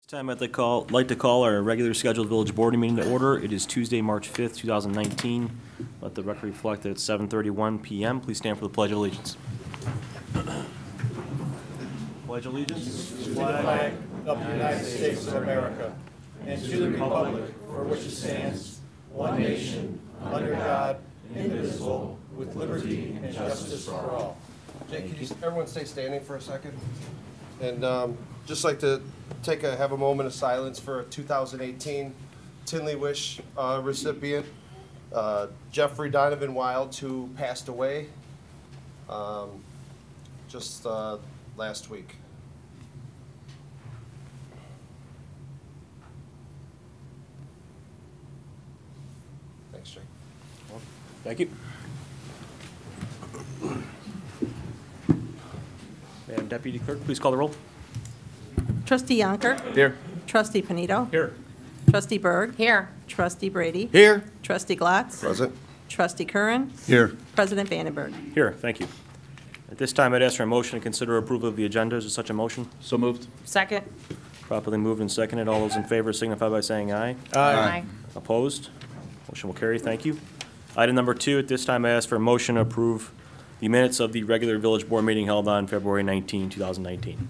Time I'd like to call our regular scheduled village board meeting to order. It is Tuesday, March 5th, 2019. Let the record reflect that it's 7:31 p.m. Please stand for the Pledge of Allegiance. Pledge allegiance to the flag of the United States of America and to the republic for which it stands, one nation, under God, indivisible, with liberty and justice for all. Jake, can you everyone stay standing for a second? And just like to have a moment of silence for a 2018 Tinley Wish recipient, Jeffrey Donovan Wilds, who passed away just last week. Thanks, Jake. Thank you. Madam Deputy Clerk, please call the roll. Trustee Yonker. Here. Trustee Panito. Here. Trustee Berg. Here. Trustee Brady. Here. Trustee Glatz. Present. Trustee Curran. Here. President Vandenberg. Here, thank you. At this time, I'd ask for a motion to consider approval of the agenda. Is there such a motion? So moved. Second. Properly moved and seconded. All those in favor signify by saying aye. Aye. Opposed? Motion will carry. Thank you. Item number 2, at this time, I ask for a motion to approve the minutes of the regular village board meeting held on February 19, 2019.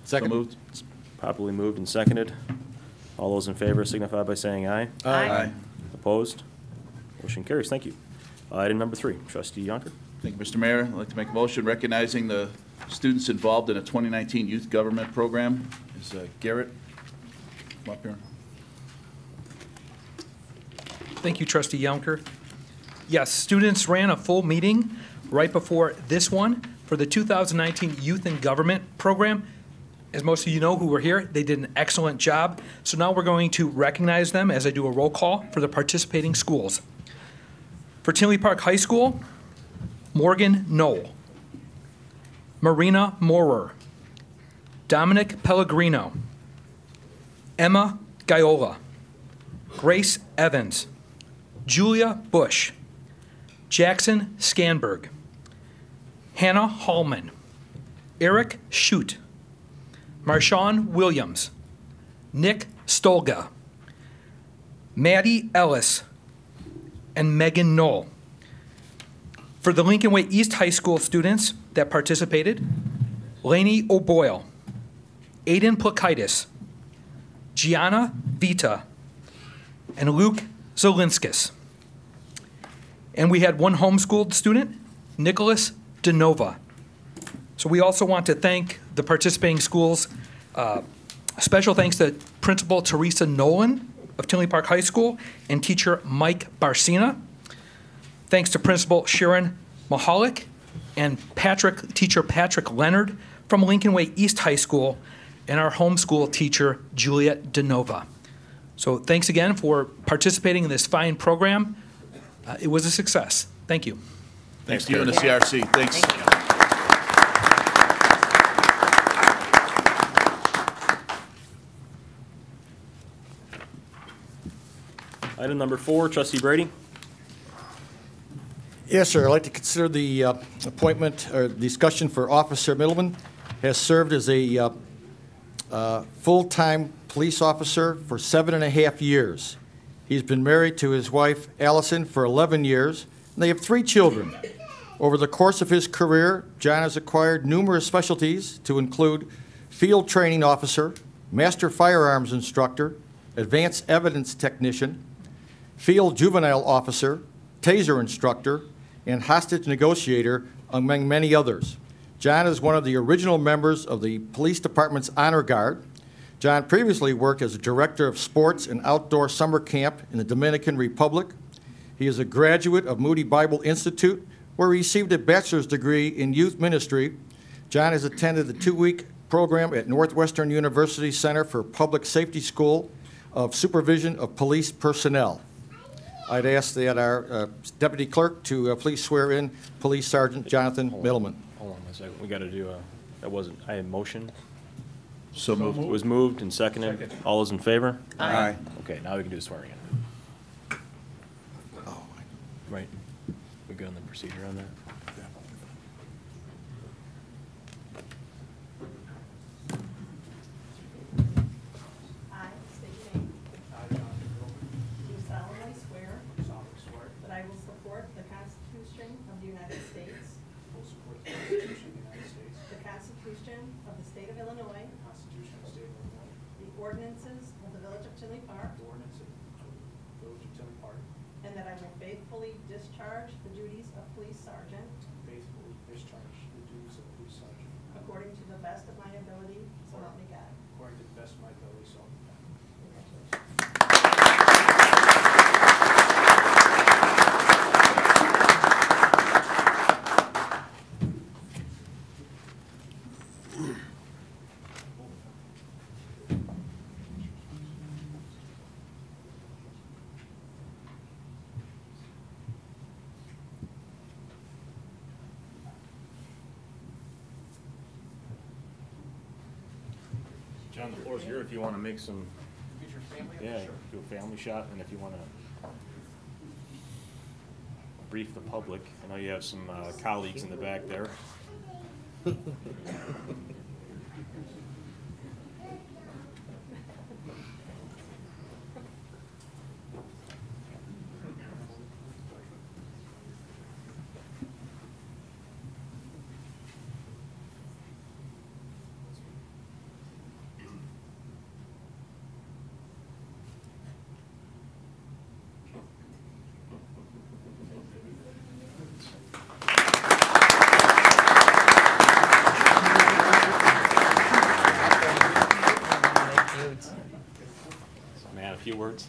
Second. So moved. It's properly moved and seconded. All those in favor signify by saying aye. Aye. Opposed? Motion carries. Thank you. Item number 3, Trustee Yonker. Thank you, Mr. Mayor. I'd like to make a motion recognizing the students involved in a 2019 youth government program. Is Garrett, come up here. Thank you, Trustee Yonker. Yes, students ran a full meeting right before this one for the 2019 Youth in Government program. As most of you know who were here, they did an excellent job. So now we're going to recognize them as I do a roll call for the participating schools. For Tinley Park High School, Morgan Knoll, Marina Morer, Dominic Pellegrino, Emma Gaiola, Grace Evans, Julia Bush, Jackson Scanberg, Hannah Hallman, Eric Shute, Marshawn Williams, Nick Stolga, Maddie Ellis, and Megan Knoll. For the Lincoln Way East High School students that participated, Lainey O'Boyle, Aiden Plakaitis, Gianna Vita, and Luke Zelinskis. And we had one homeschooled student, Nicholas DeNova. So we also want to thank the participating schools. Special thanks to Principal Teresa Nolan of Tinley Park High School and teacher Mike Barcina. Thanks to Principal Sharon Mahalik and teacher Patrick Leonard from Lincoln Way East High School, and our homeschool teacher Juliet DeNova. So thanks again for participating in this fine program. It was a success. Thank you. Thanks to you and the CRC. Thanks. Thank you. Item number 4, Trustee Brady. Yes, sir. I'd like to consider the appointment or discussion for Officer Middleman. Has served as a full-time police officer for 7.5 years. He's been married to his wife, Allison, for 11 years, and they have 3 children. Over the course of his career, John has acquired numerous specialties to include field training officer, master firearms instructor, advanced evidence technician, field juvenile officer, taser instructor, and hostage negotiator, among many others. John is one of the original members of the Police Department's Honor Guard. John previously worked as a director of sports and outdoor summer camp in the Dominican Republic. He is a graduate of Moody Bible Institute, where he received a bachelor's degree in youth ministry. John has attended the 2-week program at Northwestern University Center for Public Safety School of Supervision of Police Personnel. I'd ask that our Deputy Clerk to please swear in Police Sergeant Jonathan Middleman. Hold on a second. We got to do I had motion. So moved. It was moved and seconded. Second. All those in favor? Aye. Okay, now we can do the swearing in. Oh, Right. We good on the procedure on that? Constitution of the State of Illinois, the Constitution of the State of Illinois, the ordinances of the Village of Tinley Park, the ordinances of the Village of Tinley Park, and that I will faithfully discharge the duties of police sergeant and faithfully discharge the duties of police sergeant according to the best of my ability, so help me God. according to the best of my ability, so help me God. Congratulations. John, the floor's here if you want to make some, Get your family? yeah, Sure. do a family shot, and if you want to brief the public. I know you have some colleagues in the back there. Man, a few words.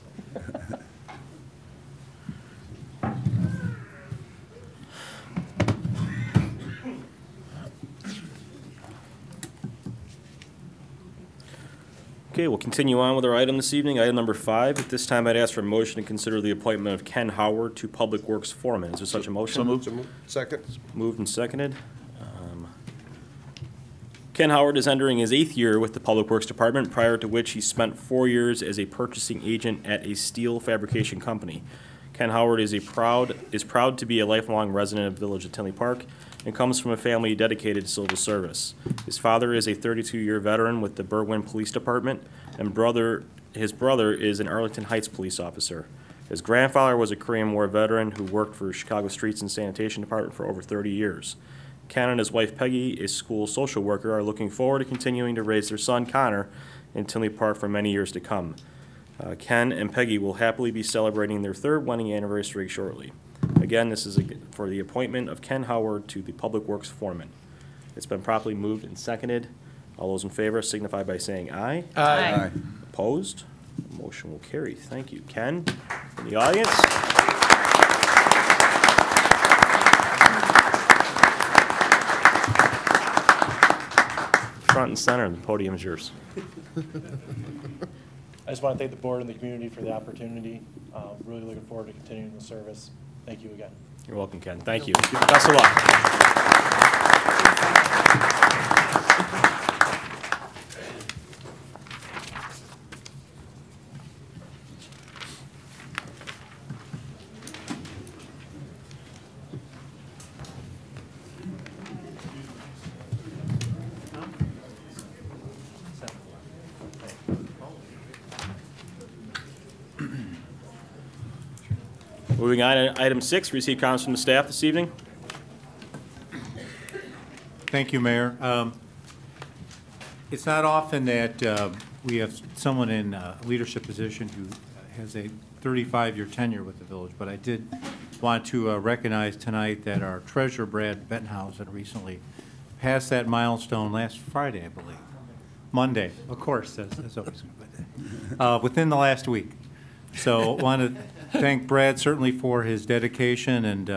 Okay, we'll continue on with our item this evening, item number 5. At this time, I'd ask for a motion to consider the appointment of Ken Howard to Public Works Foreman. Is there such a motion? So moved. Second. Moved and seconded. Ken Howard is entering his 8th year with the Public Works Department, prior to which he spent 4 years as a purchasing agent at a steel fabrication company. Ken Howard is proud to be a lifelong resident of the Village of Tinley Park and comes from a family dedicated to civil service. His father is a 32-year veteran with the Berwyn Police Department, and his brother is an Arlington Heights police officer. His grandfather was a Korean War veteran who worked for Chicago Streets and Sanitation Department for over 30 years. Ken and his wife Peggy, a school social worker, are looking forward to continuing to raise their son Connor in Tinley Park for many years to come. Ken and Peggy will happily be celebrating their 3rd wedding anniversary shortly. Again, this is for the appointment of Ken Howard to the Public Works Foreman. It's been properly moved and seconded. All those in favor signify by saying aye. Aye. Opposed? Motion will carry. Thank you. Ken, in the audience? Front and center, the podium is yours. I just want to thank the board and the community for the opportunity. Really looking forward to continuing the service. Thank you again. You're welcome, Ken. Thank you. Best of luck. Moving on to item 6, receive comments from the staff this evening. Thank you, Mayor. It's not often that we have someone in a leadership position who has a 35-year tenure with the village, but I did want to recognize tonight that our treasurer, Brad Benthausen, recently passed that milestone last Friday, I believe. Monday, of course, that's always good. Within the last week. So I want to thank Brad certainly for his dedication and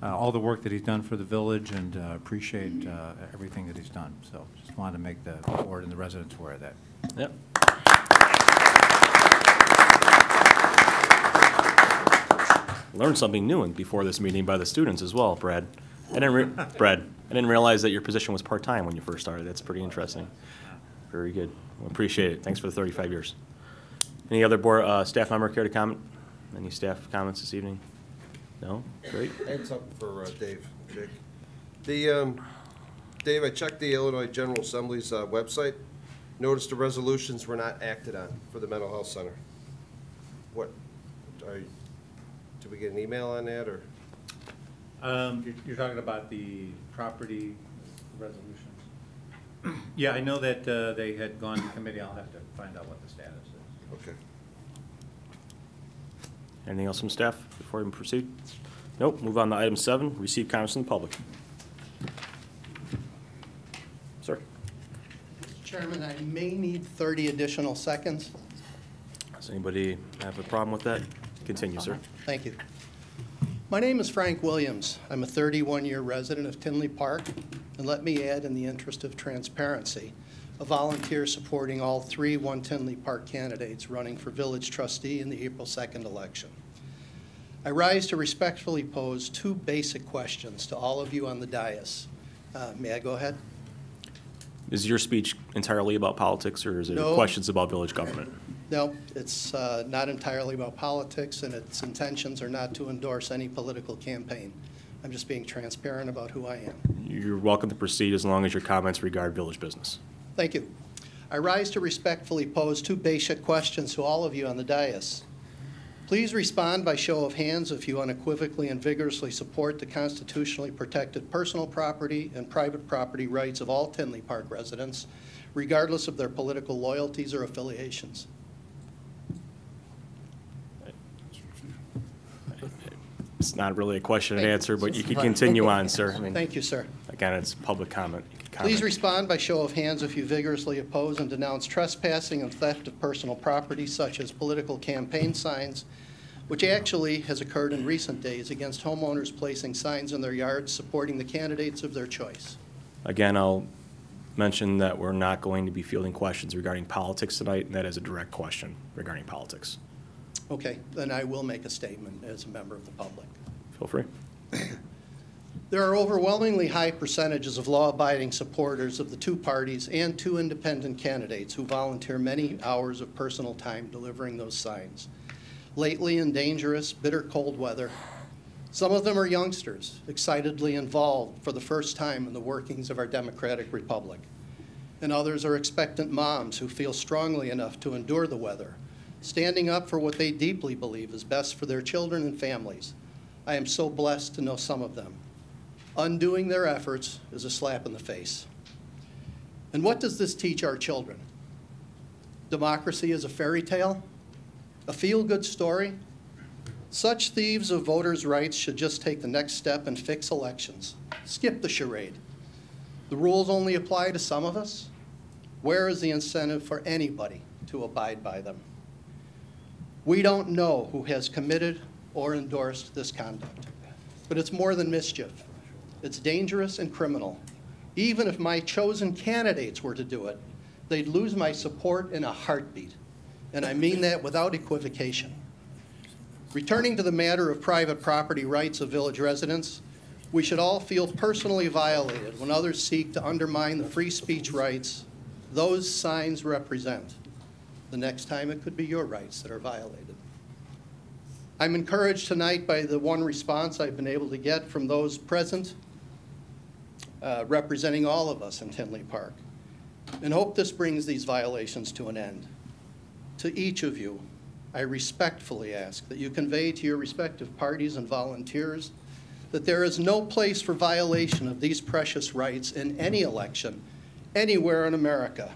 all the work that he's done for the village, and appreciate everything that he's done. So just wanted to make the board and the residents aware of that. Yep. Learned something new before this meeting by the students as well, Brad. I didn't realize that your position was part-time when you first started. That's pretty interesting. Very good. Well, appreciate it. Thanks for the 35 years. Any other board staff member care to comment? Any staff comments this evening? No? Great. I had something for Dave, Jake. Dave, I checked the Illinois General Assembly's website. Noticed the resolutions were not acted on for the mental health center. What, did we get an email on that, or? You're talking about the property resolutions? Yeah, I know that they had gone to committee. I'll have to find out what the status is. Okay. Anything else from staff before we proceed? Nope. Move on to item 7, receive comments from the public. Sir. Chairman, I may need 30 additional seconds. Does anybody have a problem with that? Continue, sir. Thank you. My name is Frank Williams. I'm a 31-year resident of Tinley Park, and let me add, in the interest of transparency, a volunteer supporting all 3 One Tinley Park candidates running for village trustee in the April 2nd election. I rise to respectfully pose 2 basic questions to all of you on the dais. May I go ahead? Is your speech entirely about politics, or is it No. questions about village government? No, it's not entirely about politics, and its intentions are not to endorse any political campaign. I'm just being transparent about who I am. You're welcome to proceed as long as your comments regard village business. Thank you. I rise to respectfully pose 2 basic questions to all of you on the dais. Please respond by show of hands if you unequivocally and vigorously support the constitutionally protected personal property and private property rights of all Tinley Park residents, regardless of their political loyalties or affiliations. It's not really a question and Thank you. answer, but you can continue on, sir. I mean, Thank you, sir. again, it's public comment. You can comment. Please respond by show of hands if you vigorously oppose and denounce trespassing and theft of personal property, such as political campaign signs, which actually has occurred in recent days against homeowners placing signs in their yards supporting the candidates of their choice. Again, I'll mention that we're not going to be fielding questions regarding politics tonight, and that is a direct question regarding politics. Okay, then I will make a statement as a member of the public. Feel free. There are overwhelmingly high percentages of law-abiding supporters of the 2 parties and 2 independent candidates who volunteer many hours of personal time delivering those signs. Lately, in dangerous, bitter cold weather, some of them are youngsters, excitedly involved for the first time in the workings of our democratic republic. And others are expectant moms who feel strongly enough to endure the weather, standing up for what they deeply believe is best for their children and families. I am so blessed to know some of them. Undoing their efforts is a slap in the face. And what does this teach our children? Democracy is a fairy tale? A feel-good story? Such thieves of voters' rights should just take the next step and fix elections. Skip the charade. The rules only apply to some of us. Where is the incentive for anybody to abide by them? We don't know who has committed or endorsed this conduct, but it's more than mischief. It's dangerous and criminal. Even if my chosen candidates were to do it, they'd lose my support in a heartbeat, and I mean that without equivocation. Returning to the matter of private property rights of village residents, we should all feel personally violated when others seek to undermine the free speech rights those signs represent. The next time it could be your rights that are violated. I'm encouraged tonight by the one response I've been able to get from those present representing all of us in Tinley Park, and hope this brings these violations to an end. To each of you, I respectfully ask that you convey to your respective parties and volunteers that there is no place for violation of these precious rights in any election, anywhere in America.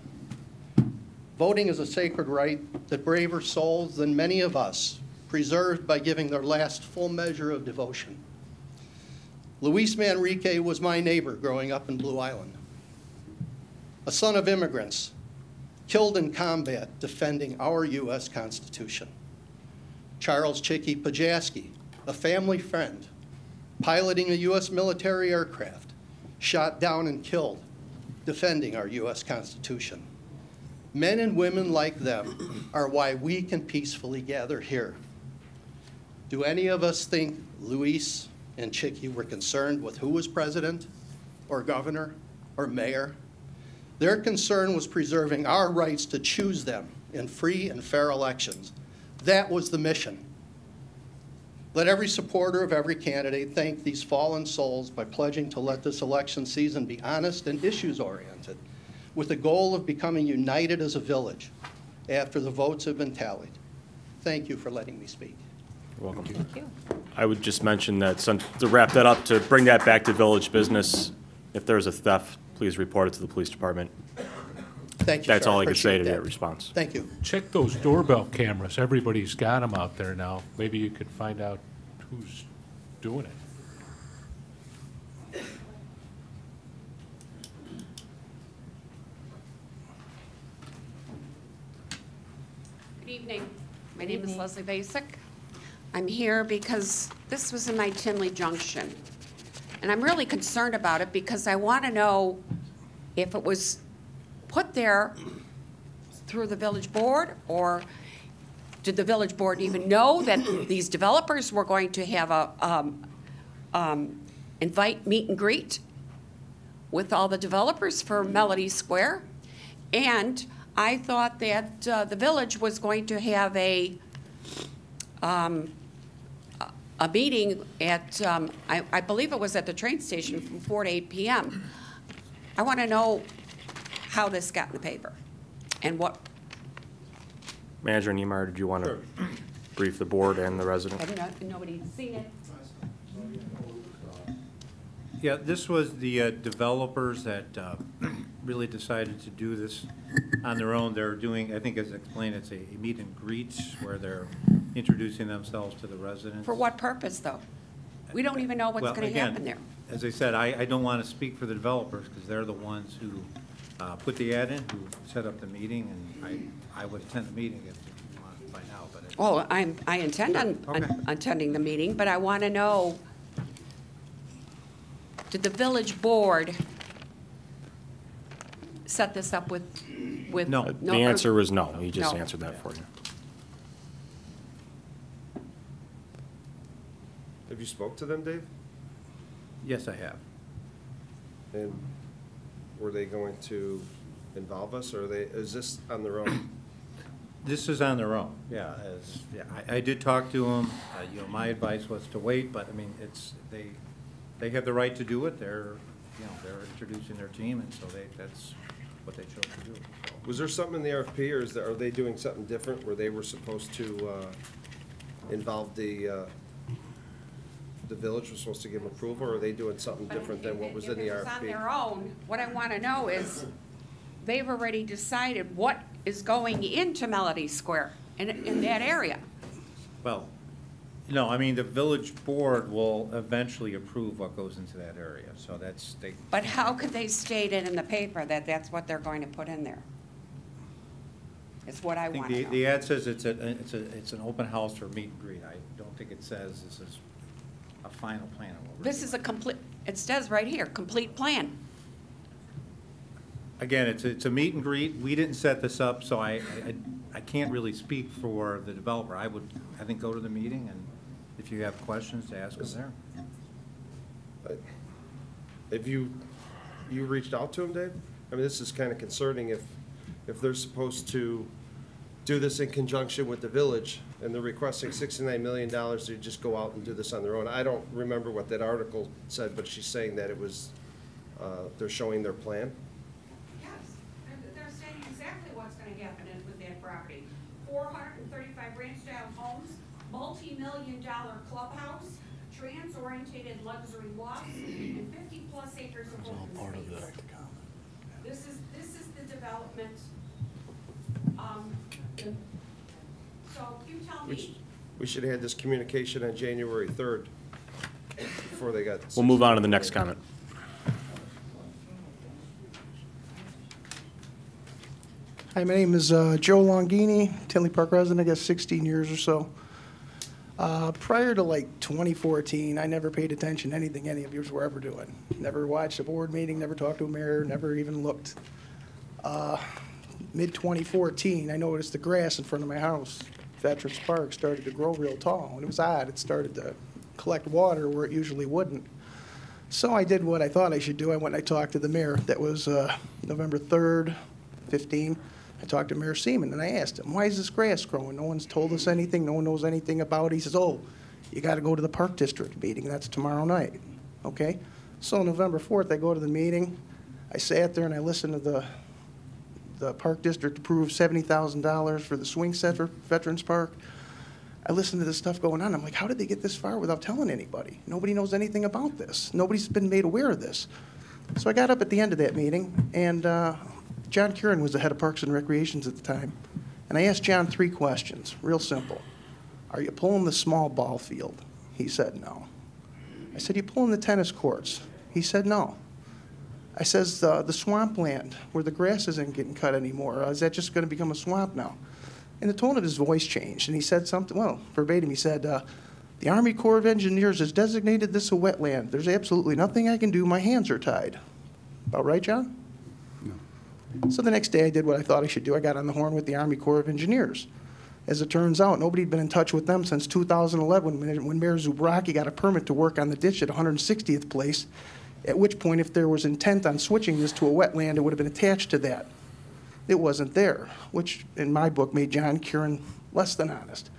Voting is a sacred right that braver souls than many of us preserved by giving their last full measure of devotion. Luis Manrique was my neighbor growing up in Blue Island. A son of immigrants, killed in combat defending our U.S. Constitution. Charles Chicky Pajaski, a family friend, piloting a U.S. military aircraft, shot down and killed defending our U.S. Constitution. Men and women like them are why we can peacefully gather here. Do any of us think Luis and Chicky were concerned with who was president or governor or mayor? Their concern was preserving our rights to choose them in free and fair elections. That was the mission. Let every supporter of every candidate thank these fallen souls by pledging to let this election season be honest and issues-oriented, with the goal of becoming united as a village after the votes have been tallied. Thank you for letting me speak. You're welcome. Thank you. I would just mention that to wrap that up, to bring that back to village business, if there's a theft please report it to the police department. Thank you, That's sir. all I can say to Appreciate that response. Thank you. Check those doorbell cameras. Everybody's got them out there now. Maybe you could find out who's doing it. Good evening. My name is Leslie Basic. I'm here because this was in my Tinley Junction. And I'm really concerned about it because I want to know if it was put there through the village board, or did the village board even know that these developers were going to have a meet and greet with all the developers for Melody Square? And I thought that the village was going to have a meeting at, I believe it was at the train station from 4 to 8 p.m. I want to know how this got in the paper and what. Manager Niemeyer, did you want to brief the board and the resident? Nobody's seen it. Yeah, this was the developers that really decided to do this on their own. They're doing, I think as explained, it's a meet and greet where they're introducing themselves to the residents. For what purpose, though? We don't even know what's Well, going to again, happen there. As I said, I don't want to speak for the developers because they're the ones who put the ad in, who set up the meeting, and I would attend the meeting if you want to find out. But Oh, I intend on Okay. attending the meeting, but I want to know, did the village board set this up with? No. The answer was no. He just No. answered that for you. Have you spoke to them, Dave? yes, I have. And were they going to involve us, or is this on their own? This is on their own, yeah. I did talk to them. My advice was to wait, but I mean, they have the right to do it. They're introducing their team, and so that's what they chose to do. So. Was there something in the RFP, or are they doing something different where they were supposed to involve the village was supposed to give them approval, or are they doing something different than what was in the If it was on RFP? their own, what I want to know is, they've already decided what is going into Melody Square in that area. Well, no, I mean, the village board will eventually approve what goes into that area, so that's, But how could they state it in the paper that that's what they're going to put in there? It's what I I think want to know. the ad says it's an open house for meet and greet. I don't think it says this is a final plan. This is a complete, it says right here, complete plan. Again, it's a meet and greet. We didn't set this up, so I can't really speak for the developer. I think, go to the meeting, and if you have questions, to ask them there. Have you reached out to them, Dave? I mean, this is kind of concerning if they're supposed to do this in conjunction with the village, and they're requesting $69 million to just go out and do this on their own. I don't remember what that article said, but she's saying that it was, they're showing their plan. Yes, they're saying exactly what's going to happen with that property. 435 ranch-style homes, multi-million-dollar clubhouse, trans-orientated luxury lofts, and 50-plus acres of open space. This is the development. So you tell me. We should have had this communication on January 3rd before they got. We'll move on to the next comment. Hi, my name is Joe Longini, Tinley Park resident, I guess 16 years or so. Prior to like 2014, I never paid attention to anything any of you were ever doing. Never watched a board meeting, never talked to a mayor, never even looked. Mid-2014, I noticed the grass in front of my house, Veterans Park, started to grow real tall. And it was odd, it started to collect water where it usually wouldn't. So I did what I thought I should do. I went and I talked to the mayor. That was November 3rd, 15. I talked to Mayor Seaman, and I asked him, why is this grass growing? No one's told us anything. No one knows anything about it. He says, oh, you got to go to the Park District meeting. That's tomorrow night. Okay? So November 4th, I go to the meeting. I sat there, and I listened to the Park District approve $70,000 for the swing set for Veterans Park. I listened to this stuff going on. I'm like, how did they get this far without telling anybody? Nobody knows anything about this. Nobody's been made aware of this. So I got up at the end of that meeting, and John Curran was the head of Parks and Recreations at the time. And I asked John 3 questions, real simple. Are you pulling the small ball field? He said no. I said, you pulling the tennis courts? He said no. I says, the swampland, where the grass isn't getting cut anymore, is that just going to become a swamp now? And the tone of his voice changed, and he said something, well, verbatim, he said, the Army Corps of Engineers has designated this a wetland. There's absolutely nothing I can do. My hands are tied. About right, John? No. So the next day I did what I thought I should do. I got on the horn with the Army Corps of Engineers. As it turns out, nobody had been in touch with them since 2011 when Mayor Zubrocki got a permit to work on the ditch at 160th Place, at which point if there was intent on switching this to a wetland, it would have been attached to that. It wasn't there, which in my book made John Curran less than honest.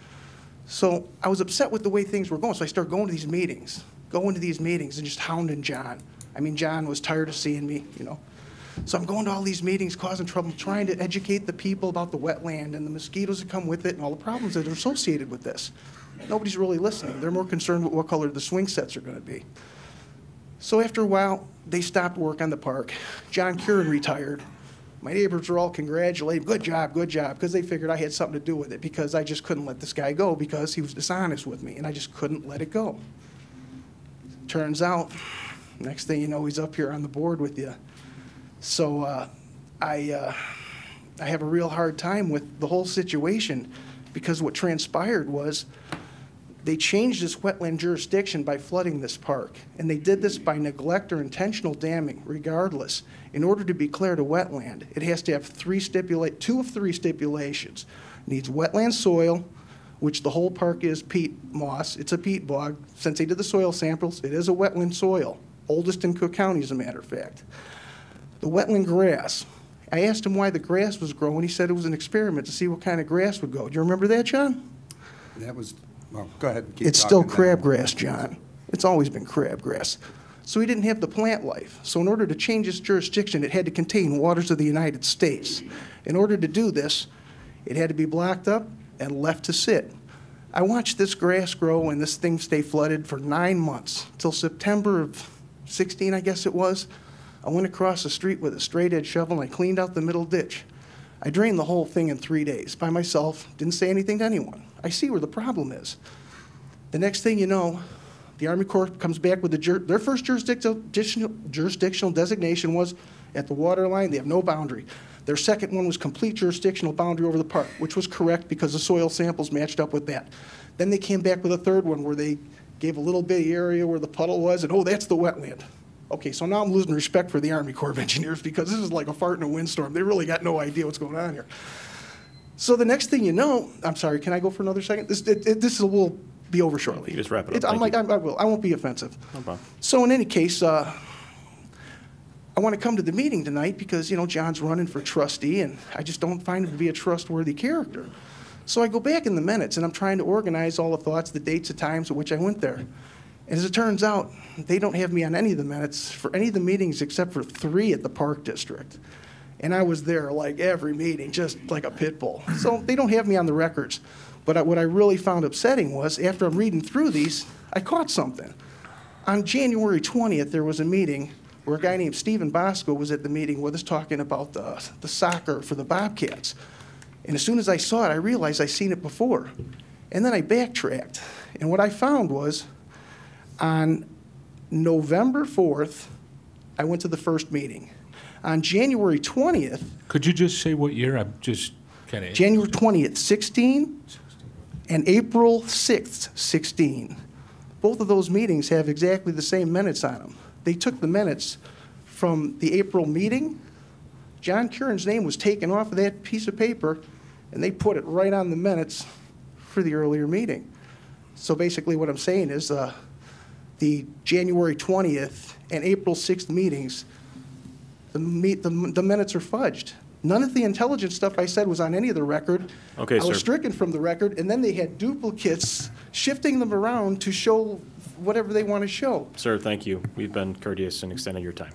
So I was upset with the way things were going, so I started going to these meetings and just hounding John. I mean, John was tired of seeing me, you know. So I'm going to all these meetings, causing trouble, trying to educate the people about the wetland and the mosquitoes that come with it and all the problems that are associated with this. Nobody's really listening. They're more concerned with what color the swing sets are going to be. So after a while, they stopped work on the park. John Curran retired. My neighbors were all congratulating, good job, because they figured I had something to do with it, because I just couldn't let this guy go because he was dishonest with me, and I just couldn't let it go. Turns out, next thing you know, he's up here on the board with you. So I have a real hard time with the whole situation, because what transpired was they changed this wetland jurisdiction by flooding this park, and they did this by neglect or intentional damming, regardless. In order to be declared a wetland, it has to have two of three stipulations. It needs wetland soil, which the whole park is peat moss. It's a peat bog. Since they did the soil samples, it is a wetland soil, oldest in Cook County, as a matter of fact. The wetland grass. I asked him why the grass was growing. He said it was an experiment to see what kind of grass would go. Do you remember that, John? That was, well, go ahead. It's still crabgrass, John. It's always been crabgrass. So he didn't have the plant life. So in order to change its jurisdiction, it had to contain waters of the United States. In order to do this, it had to be blocked up and left to sit. I watched this grass grow and this thing stay flooded for 9 months, till September of 16, I guess it was. I went across the street with a straight edge shovel and I cleaned out the middle ditch. I drained the whole thing in 3 days by myself, didn't say anything to anyone. I see where the problem is. The next thing you know, the Army Corps comes back with their first jurisdictional designation was at the water line. They have no boundary. Their second one was complete jurisdictional boundary over the park, which was correct because the soil samples matched up with that. Then they came back with a third one where they gave a little bitty area where the puddle was, and oh, that's the wetland. Okay, so now I'm losing respect for the Army Corps of Engineers because this is like a fart in a windstorm. They really got no idea what's going on here. So the next thing you know, I'm sorry, can I go for another second? This will be over shortly. You just wrap it up. I will. I won't be offensive. No problem. So in any case, I want to come to the meeting tonight because, you know, John's running for trustee, and I just don't find him to be a trustworthy character. So I go back in the minutes, and I'm trying to organize all the thoughts, the dates, the times at which I went there. And as it turns out, they don't have me on any of the minutes for any of the meetings except for 3 at the Park District. And I was there like every meeting, just like a pit bull. So they don't have me on the records. But what I really found upsetting was, after I'm reading through these, I caught something. On January 20th, there was a meeting where a guy named Stephen Bosco was at the meeting with us talking about the soccer for the Bobcats. And as soon as I saw it, I realized I'd seen it before. And then I backtracked. And what I found was, on November 4th, I went to the first meeting. On January 20th... Could you just say what year? I'm just kind of... January 20th, 16, and April 6th, 16. Both of those meetings have exactly the same minutes on them. They took the minutes from the April meeting. John Curran's name was taken off of that piece of paper, and they put it right on the minutes for the earlier meeting. So basically what I'm saying is the January 20th and April 6th meetings, the minutes are fudged. None of the intelligence stuff I said was on any of the record. Okay, I was stricken from the record, and then they had duplicates shifting them around to show whatever they want to show. Sir, thank you. We've been courteous and extended your time.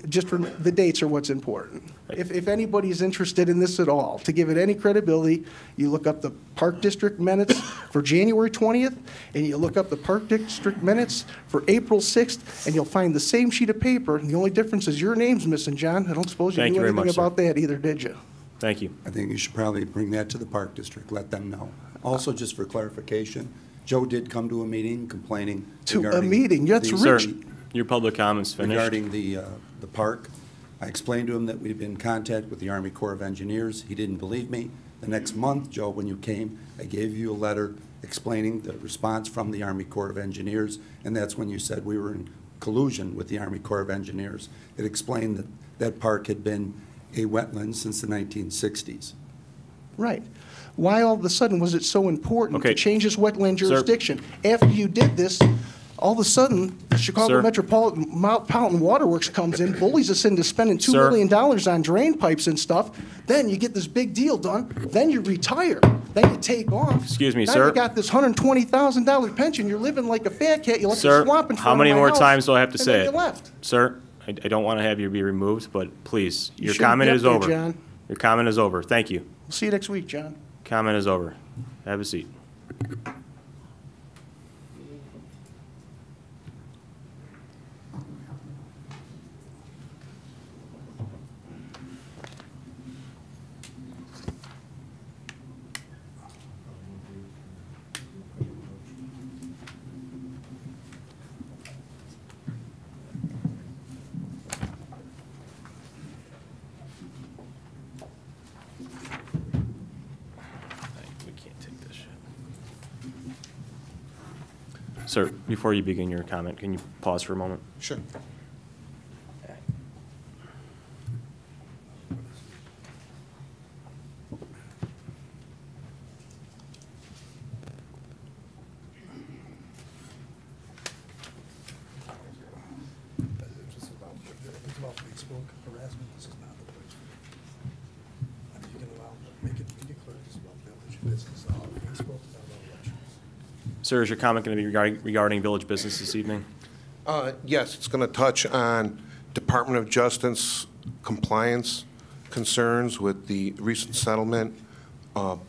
just the dates are what's important. If anybody's interested in this at all, to give it any credibility, you look up the Park District minutes for January 20th, and you look up the Park District minutes for April 6th, and you'll find the same sheet of paper, and the only difference is your name's missing, John. I don't suppose you Thank knew you very anything much, sir. about that either, did you? Thank you. I think you should probably bring that to the Park District, let them know. Also, just for clarification, Joe did come to a meeting complaining To a regarding meeting? That's the- Sir, rich. your public comments finished. Regarding the park. I explained to him that we'd been in contact with the Army Corps of Engineers. He didn't believe me. The next month, Joe, when you came, I gave you a letter explaining the response from the Army Corps of Engineers, and that's when you said we were in collusion with the Army Corps of Engineers. It explained that that park had been a wetland since the 1960s. Right. Why all of a sudden was it so important Okay. to change this wetland Sir. jurisdiction? After you did this, all of a sudden, the Chicago Sir. Metropolitan Waterworks comes in, bullies us into spending $2 Sir. million on drain pipes and stuff. Then you get this big deal done. Then you retire. Then you take off. Excuse me, now sir. you got this $120,000 pension. You're living like a fat cat. You left the Sir, swamp in front how of many my more house, times do I have to and say then it? you left. Sir, I don't want to have you be removed, but please, You your shouldn't comment be is up there, over. John. Your comment is over. Thank you. We'll see you next week, John. Comment is over. Have a seat. We can't take this shit. Sir, before you begin your comment, can you pause for a moment? Sure. Sir, is your comment going to be regarding village business this evening? Yes, it's going to touch on Department of Justice compliance concerns with the recent settlement,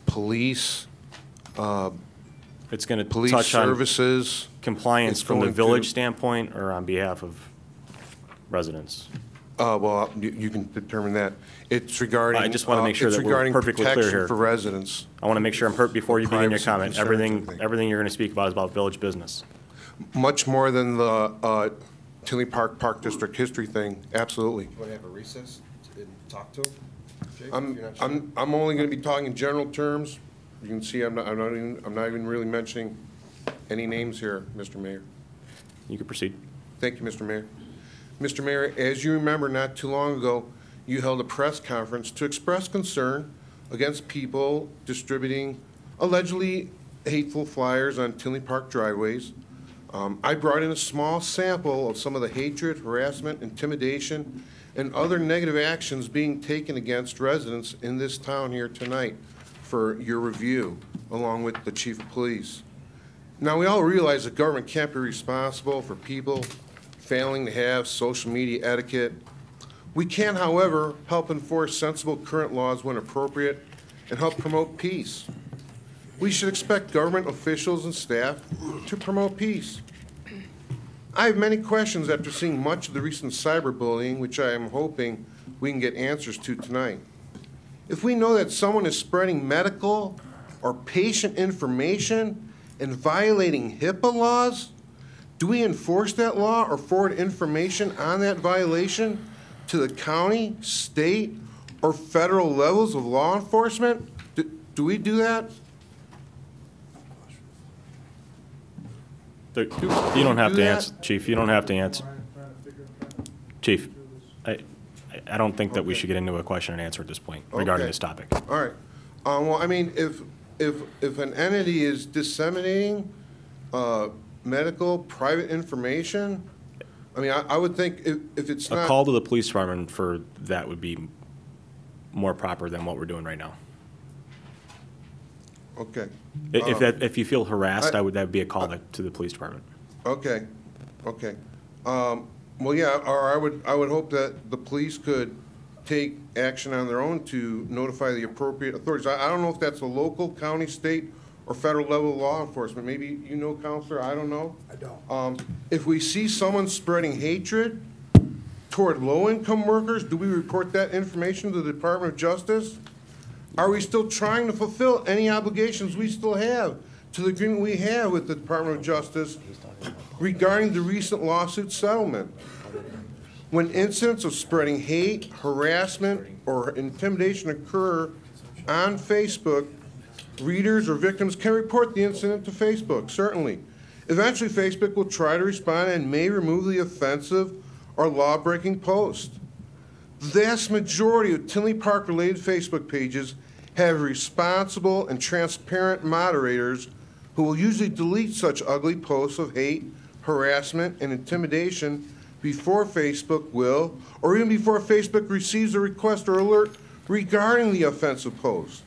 police, It's going to police touch on services. compliance It's from the going to- village standpoint or on behalf of residents? Well, you can determine that. It's regarding. I just want to make sure it's that we're regarding perfectly clear protection here. for residents. I want to make sure I'm before you begin your Privacy comment. concerns, Everything, I think. everything you're going to speak about is about village business. Much more than the Tinley Park District history thing, absolutely. You want to have a recess and talk to him? Jake, I'm if you're not sure? only going to be talking in general terms. You can see I'm not even really mentioning any names here, Mr. Mayor. You can proceed. Thank you, Mr. Mayor. Mr. Mayor, as you remember, not too long ago, you held a press conference to express concern against people distributing allegedly hateful flyers on Tinley Park driveways. I brought in a small sample of some of the hatred, harassment, intimidation, and other negative actions being taken against residents in this town here tonight for your review, along with the chief of police. Now, we all realize that government can't be responsible for people failing to have social media etiquette. We can, however, help enforce sensible current laws when appropriate and help promote peace. We should expect government officials and staff to promote peace. I have many questions after seeing much of the recent cyberbullying, which I am hoping we can get answers to tonight. If we know that someone is spreading medical or patient information and violating HIPAA laws, do we enforce that law or forward information on that violation to the county, state, or federal levels of law enforcement? Do we do that? You don't have do to that? answer, Chief. You don't have to answer. Chief, I don't think that we should get into a question and answer at this point regarding Okay. this topic. All right. Well, I mean, if an entity is disseminating medical, private information, I mean, I would think if it's A not. call to the police department for that would be more proper than what we're doing right now. Okay. If you feel harassed, I- that would be a call to the police department. Okay, okay. Well, yeah, or I would hope that the police could take action on their own to notify the appropriate authorities. I don't know if that's a local, county, state, or federal level law enforcement. Maybe you know, Counselor, I don't know. I don't. If we see someone spreading hatred toward low-income workers, do we report that information to the Department of Justice? Are we still trying to fulfill any obligations we still have to the agreement we have with the Department of Justice regarding the recent lawsuit settlement? When incidents of spreading hate, harassment, or intimidation occur on Facebook, readers or victims can report the incident to Facebook, certainly. Eventually, Facebook will try to respond and may remove the offensive or law-breaking post. The vast majority of Tinley Park-related Facebook pages have responsible and transparent moderators who will usually delete such ugly posts of hate, harassment, and intimidation before Facebook will, or even before Facebook receives a request or alert regarding the offensive post.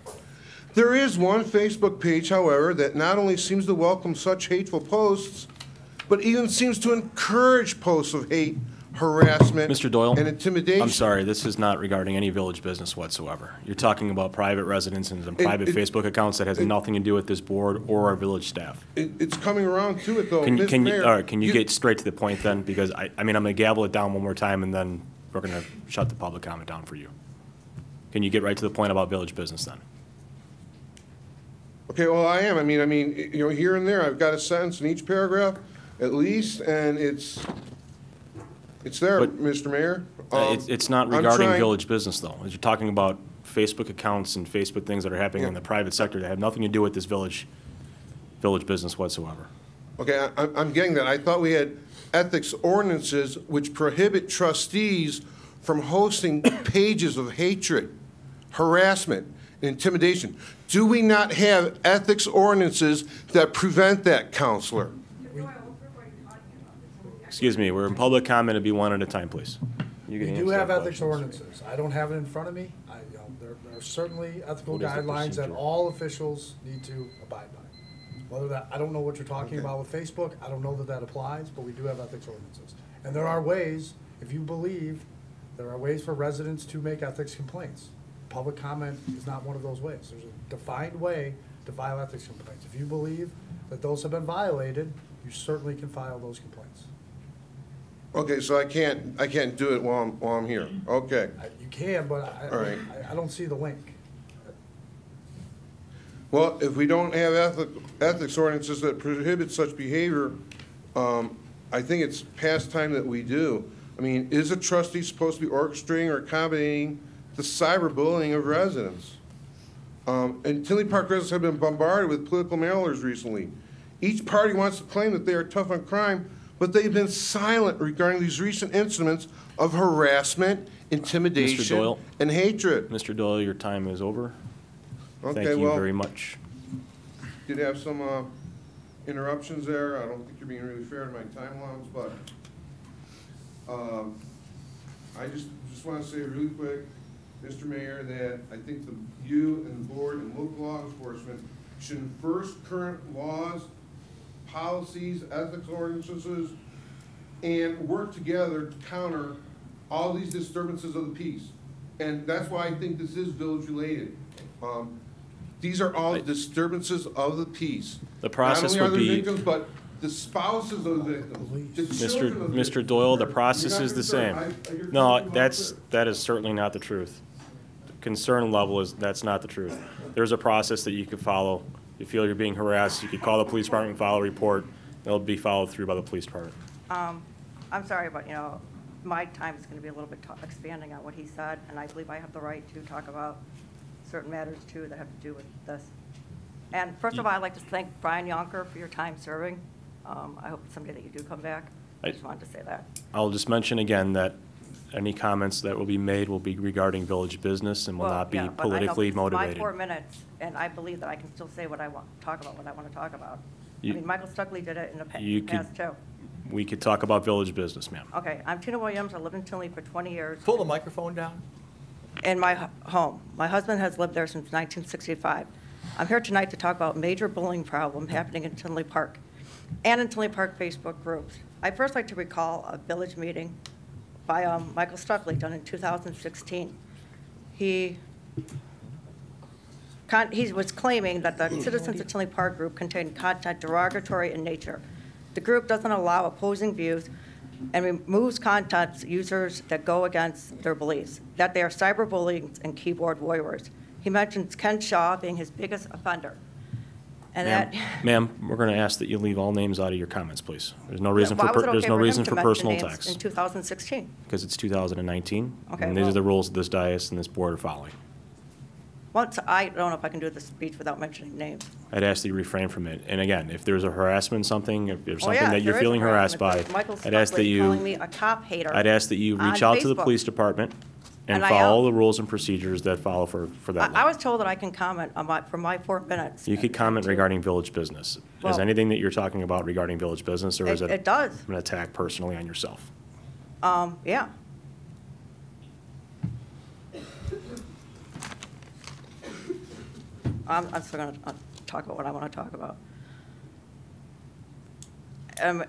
There is one Facebook page, however, that not only seems to welcome such hateful posts, but even seems to encourage posts of hate, harassment, Mr. Doyle, and intimidation. I'm sorry, this is not regarding any village business whatsoever. You're talking about private residences and private Facebook accounts that has nothing to do with this board or our village staff. It's coming around to it, though, Mr. Can Mayor. all right, can you get straight to the point then? Because I mean, I'm going to gavel it down one more time, and then we're going to shut the public comment down for you. Can you get right to the point about village business then? Okay, well, I am. I mean, you know, here and there, I've got a sentence in each paragraph, at least, and it's there, But Mr. Mayor. It's not I'm regarding trying- village business, though. As you're talking about Facebook accounts and Facebook things that are happening in the private sector that have nothing to do with this village business whatsoever. Okay, I'm getting that. I thought we had ethics ordinances which prohibit trustees from hosting pages of hatred, harassment, and intimidation. Do we not have ethics ordinances that prevent that, Counselor? Excuse me, we're in public comment. It'd be one at a time, please. You We can do answer have that ethics question. ordinances. I don't have it in front of me. There are certainly ethical What is the guidelines that procedure? all officials need to abide by. Whether that, I don't know what you're talking about with Facebook. I don't know that that applies, but we do have ethics ordinances. And there are ways, if you believe, there are ways for residents to make ethics complaints. Public comment is not one of those ways. There's a defined way to file ethics complaints. If you believe that those have been violated, you certainly can file those complaints. Okay, so I can't do it while I'm here. Okay. You can, but All right. I don't see the link. Well, if we don't have ethics ordinances that prohibit such behavior, I think it's past time that we do. I mean, is a trustee supposed to be orchestrating or accommodating the cyberbullying of residents? And Tinley Park residents have been bombarded with political mailers recently. Each party wants to claim that they are tough on crime, but they've been silent regarding these recent incidents of harassment, intimidation, Doyle. and hatred. Mr. Doyle, your time is over. Okay, Thank you well, very much. Did have some interruptions there. I don't think you're being really fair to my time allowance, but I just want to say really quick, Mr. Mayor, that I think you and the board and local law enforcement should enforce current laws, policies, ethics ordinances, and work together to counter all these disturbances of the peace. And that's why I think this is village-related. These are all disturbances of the peace. The process Not would only are be- the victims, but the spouses of the victims, the children of the Mr. victims. Doyle, the You're process not is the concerned. same. You're No, talking about that is certainly not the truth. The concern level that's not the truth. There's a process that you could follow. You feel you're being harassed, you could call the police department and file a report. It'll be followed through by the police department. I'm sorry, but, you know, my time is going to be a little bit expanding on what he said, and I believe I have the right to talk about certain matters, too, that have to do with this. And first of all, I'd like to thank Brian Yonker for your time serving. I hope someday that you do come back. I just wanted to say that. I'll just mention again that any comments that will be made will be regarding village business and will Well, not be yeah, but I know politically this is my motivated. 4 minutes, and I believe that I can still say what I want, talk about what I want to talk about. You- I mean, Michael Stuckley did it in the You could- past, too. We could talk about village business, ma'am. Okay, I'm Tina Williams. I lived in Tinley for 20 years. Pull the microphone down. In my home. My husband has lived there since 1965. I'm here tonight to talk about a major bullying problem happening in Tinley Park. and in Tinley Park Facebook groups. I'd first like to recall a village meeting by Michael Stuckley done in 2016. He was claiming that the Citizens of Tinley Park group contained content derogatory in nature. The group doesn't allow opposing views and removes content users that go against their beliefs, that they are cyberbullying and keyboard warriors. He mentions Ken Shaw being his biggest offender. And Ma'am, we're going to ask that you leave all names out of your comments, please. There's no reason why was it there's okay no for him reason to for mention personal names attacks. in 2016? Because it's 2019. Okay, And these are well- the rules that this dais and this board are following. Once, I don't know if I can do this speech without mentioning names. I'd ask that you refrain from it. And again, if there's a harassment, something, if there's Oh, something yeah, that you're there is feeling harassed by, harassment. Michael I'd ask that Stuckley calling you, me a cop hater. I'd ask that you on reach out to the Facebook. police department and And I follow am. the rules and procedures that follow for that. I was told that I can comment on for my 4 minutes. You could comment regarding village business. Is Well- anything that you're talking about regarding village business, or is it? It does. An attack personally on yourself? Yeah. I'm still going to talk about what I want to talk about.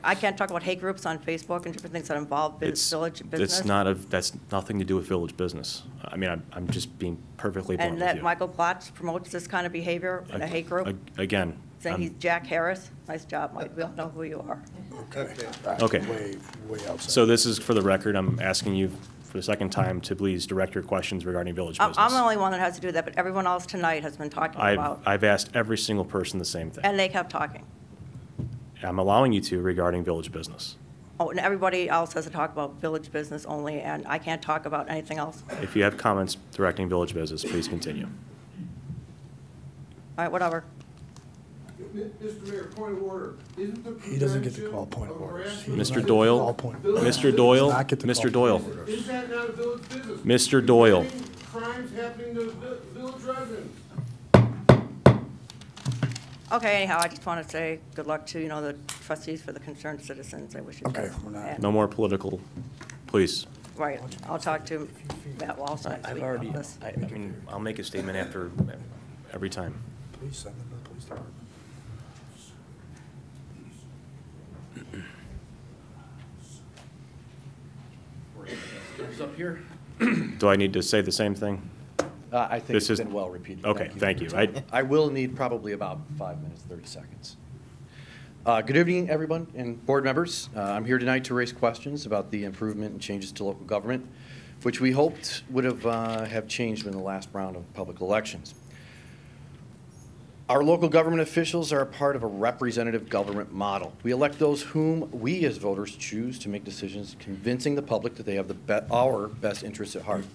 I can't talk about hate groups on Facebook and different things that involve village business. That's nothing to do with village business. I mean, I'm just being perfectly blunt And with that you. Michael Glotz promotes this kind of behavior in a hate group, Again, saying he's Jack Harris. Nice job, Mike. We all know who you are. okay. Way outside. So this is for the record. I'm asking you for the second time to please direct your questions regarding village business. I'm the only one that has to do that, but everyone else tonight has been talking about, I've asked every single person the same thing. and they kept talking. I'm allowing you to regarding village business. Oh, and everybody else has to talk about village business only, and I can't talk about anything else. If you have comments directing village business, please continue. All right, whatever. Mr. Mayor, point of order. Isn't the He doesn't get to call point of orders. Mr. Doyle, All point. Mr. Doyle, Not get to Mr. call Doyle, point of orders. Is that not a village business? Mr. Doyle. Crimes happening to village residents. Okay, anyhow, I just want to say good luck to, the trustees for the concerned citizens. I wish you Okay, best. we're not- And- No more political, please. Right, I'll talk to Matt Walsh next I've week already, about this. I mean, I'll make a statement after every time. Please send them to the police department. Comes up here. Do I need to say the same thing? I think This it's is- been well repeated. Okay, thank you. I will need probably about 5 minutes, 30 seconds. Good evening, everyone and board members. I'm here tonight to raise questions about the improvement and changes to local government, which we hoped would have changed in the last round of public elections. Our local government officials are a part of a representative government model. We elect those whom we as voters choose to make decisions convincing the public that they have our best interests at heart.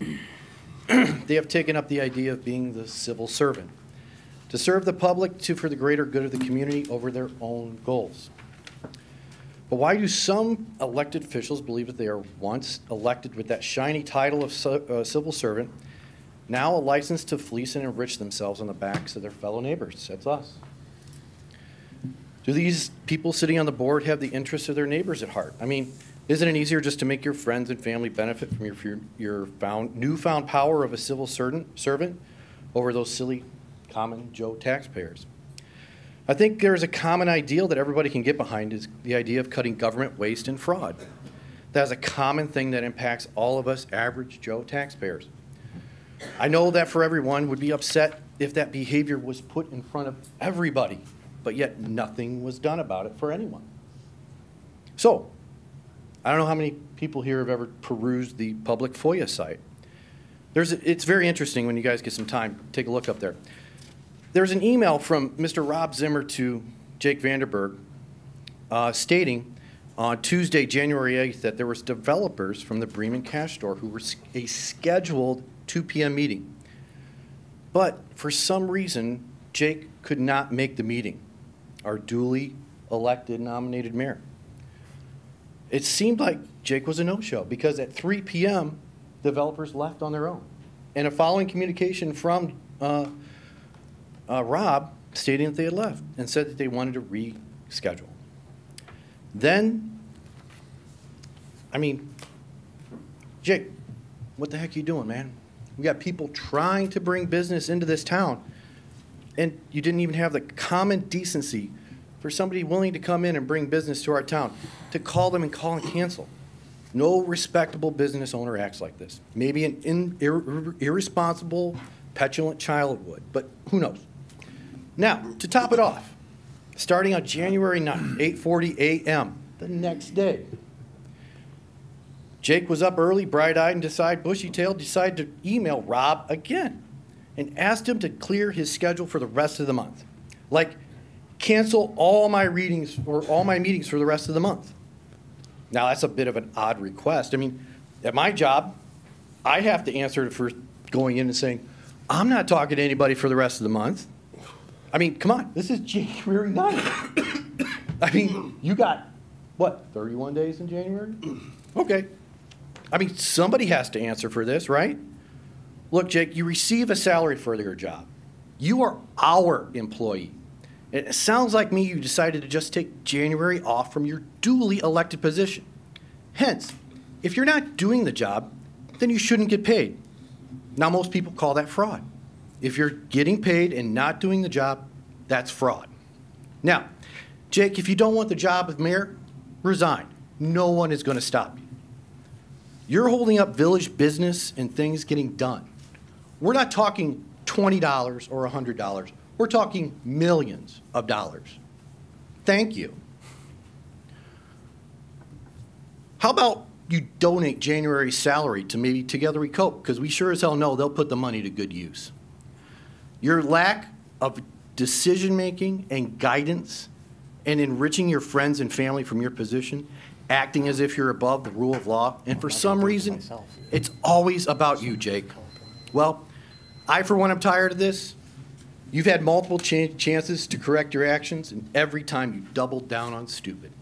They have taken up the idea of being the civil servant, to serve the public for the greater good of the community over their own goals. But why do some elected officials believe that they are once elected with that shiny title of civil servant, now a license to fleece and enrich themselves on the backs of their fellow neighbors? That's us. Do these people sitting on the board have the interests of their neighbors at heart? I mean, isn't it easier just to make your friends and family benefit from your newfound power of a civil servant over those silly common Joe taxpayers? I think there's a common ideal that everybody can get behind, is the idea of cutting government waste and fraud. That is a common thing that impacts all of us average Joe taxpayers. I know that for everyone would be upset if that behavior was put in front of everybody, but yet nothing was done about it for anyone. So, I don't know how many people here have ever perused the public FOIA site. It's very interesting when you guys get some time. Take a look up there. There's an email from Mr. Rob Zimmer to Jake Vanderberg stating on Tuesday, January 8th, that there was developers from the Bremen Cash Store who were a scheduled 2 p.m. meeting. But for some reason, Jake could not make the meeting, our duly elected nominated mayor. It seemed like Jake was a no-show because at 3 p.m., developers left on their own. And a following communication from Rob stating that they had left and said that they wanted to reschedule. Then, I mean, Jake, what the heck are you doing, man? We got people trying to bring business into this town, and you didn't even have the common decency for somebody willing to come in and bring business to our town to call them and call and cancel. No respectable business owner acts like this. Maybe an irresponsible, petulant child would, but who knows? Now, to top it off, starting on January 9th, 8:40 a.m., the next day, Jake was up early, bright-eyed and bushy-tailed, decided to email Rob again and asked him to clear his schedule for the rest of the month. Like, cancel all my readings or all my meetings for the rest of the month. Now, that's a bit of an odd request. I mean, at my job, I have to answer for going in and saying, I'm not talking to anybody for the rest of the month. I mean, come on, this is January 9th. I mean, you got, what, 31 days in January? Okay. I mean, somebody has to answer for this, right? Look, Jake, you receive a salary for your job. You are our employee. It sounds like me you decided to just take January off from your duly elected position. Hence, if you're not doing the job, then you shouldn't get paid. Now, most people call that fraud. If you're getting paid and not doing the job, that's fraud. Now, Jake, if you don't want the job of mayor, resign. No one is going to stop you. You're holding up village business and things getting done. We're not talking $20 or $100. We're talking millions of dollars. Thank you. How about you donate January's salary to maybe Together We Cope, because we sure as hell know they'll put the money to good use. Your lack of decision-making and guidance and enriching your friends and family from your position, acting as if you're above the rule of law, and for some reason, it's always about you, Jake. Well, I, for one, am tired of this. You've had multiple chances to correct your actions, and every time you doubled down on stupid.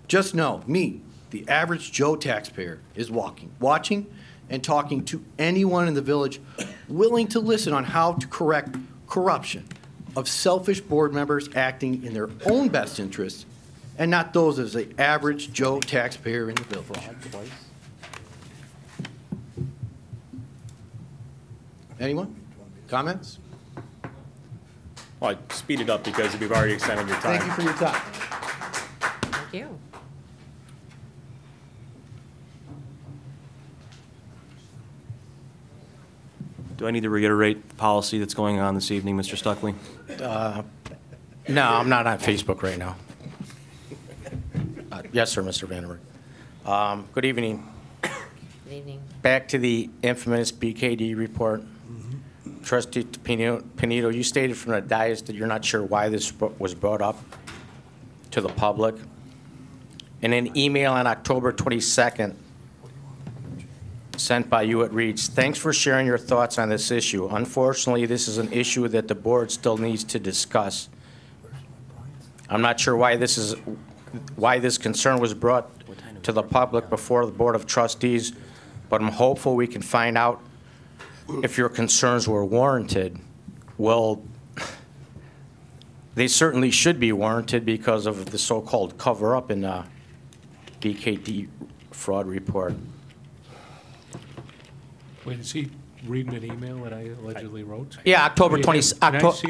Just know, me, the average Joe taxpayer, is watching and talking to anyone in the village willing to listen on how to correct corruption of selfish board members acting in their own best interests and not those of the average Joe taxpayer in the village. Anyone? Comments? Well, I speed it up because we've already extended your time. Thank you for your time. Thank you. Do I need to reiterate the policy that's going on this evening, Mr. Stuckley? No, I'm not on Facebook right now. Yes, sir, Mr. Vandenberg. Good evening. Good evening. Back to the infamous BKD report. Trustee Panito, you stated from the dais that you're not sure why this was brought up to the public. In an email on October 22nd sent by you, it reads, "Thanks for sharing your thoughts on this issue. Unfortunately, this is an issue that the board still needs to discuss. I'm not sure why this concern was brought to the public before the Board of Trustees, but I'm hopeful we can find out if your concerns were warranted." Well, they certainly should be warranted because of the so-called cover-up in the BKD fraud report. Wait, is he reading an email that I allegedly wrote? Yeah, October Can 20. I see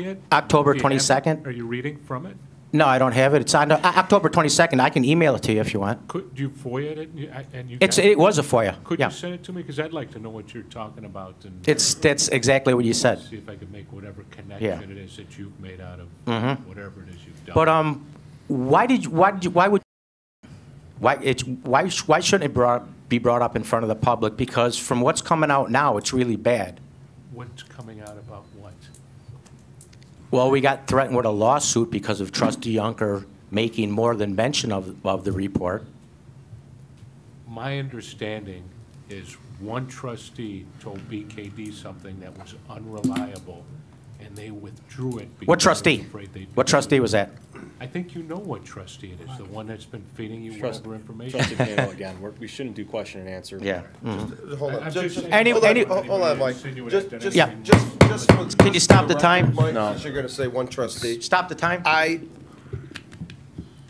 it? October Do you have it? 22nd. Are you reading from it? No, I don't have it. It's on October 22nd. I can email it to you if you want. Could you FOIA it? And you It was a FOIA. Could Yeah. you send it to me? Because I'd like to know what you're talking about. And That's exactly what you said. see if I could make whatever connection Yeah. it is that you've made out of Mhm. whatever it is you've done. But why shouldn't it be brought up in front of the public? Because from what's coming out now, it's really bad. What's coming out about what? Well, we got threatened with a lawsuit because of Trustee Yunker making more than mention of the report. My understanding is one trustee told BKD something that was unreliable, and they withdrew it. because What they were trustee? afraid they'd What be trustee sued. was that? I think you know what trustee it is, the one that's been feeding you Trust- whatever information. Trustee Panel, again, we shouldn't do question and answer. Yeah. Hold on. I'm Just- just- Any- hold on, any- hold on, Mike. Just, Yeah. Can you stop the time? Mike, No. since you're gonna say one trustee. Stop the time.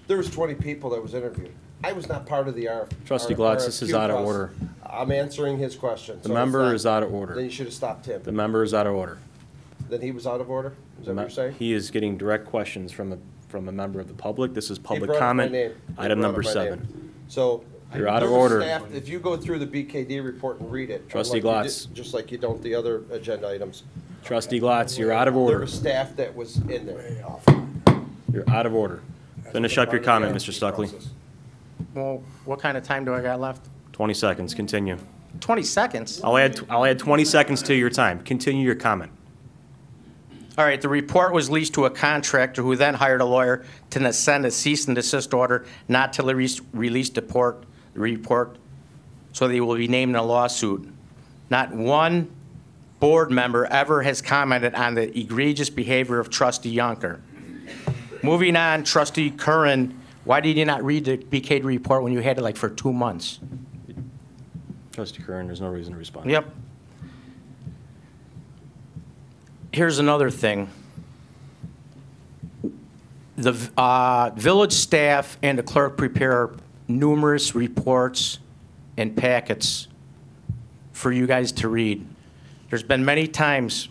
There was 20 people that was interviewed. I was not part of the RFQ. Trustee Glatz, this is out of order. I'm answering his question. The so it's member not- is out of order. Then you should have stopped him. The member is out of order. Then he was out of order? Is that what you're saying? He is getting direct questions from from a member of the public. This is He public brought up my comment. name. He Item brought number up my 7. name. So. You're out of there was order. staff- If you go through the BKD report and read it. Trustee unlike you Glatz. did- Just like you don't the other agenda items. Trustee Glatz, you're out of There order. was staff that was in there. You're out of order. Finish up your comment, Mr. Stuckley. Well, what kind of time do I got left? 20 seconds, continue. 20 seconds? I'll add 20 seconds to your time. Continue your comment. All right, the report was leased to a contractor who then hired a lawyer to send a cease and desist order not to release the report, so they will be named in a lawsuit. Not one board member ever has commented on the egregious behavior of Trustee Yonker. Moving on, Trustee Curran, why did you not read the BKD report when you had it like for 2 months? Trustee Curran, there's no reason to respond. Yep. Here's another thing. The village staff and the clerk prepare numerous reports and packets for you guys to read. There's been many times,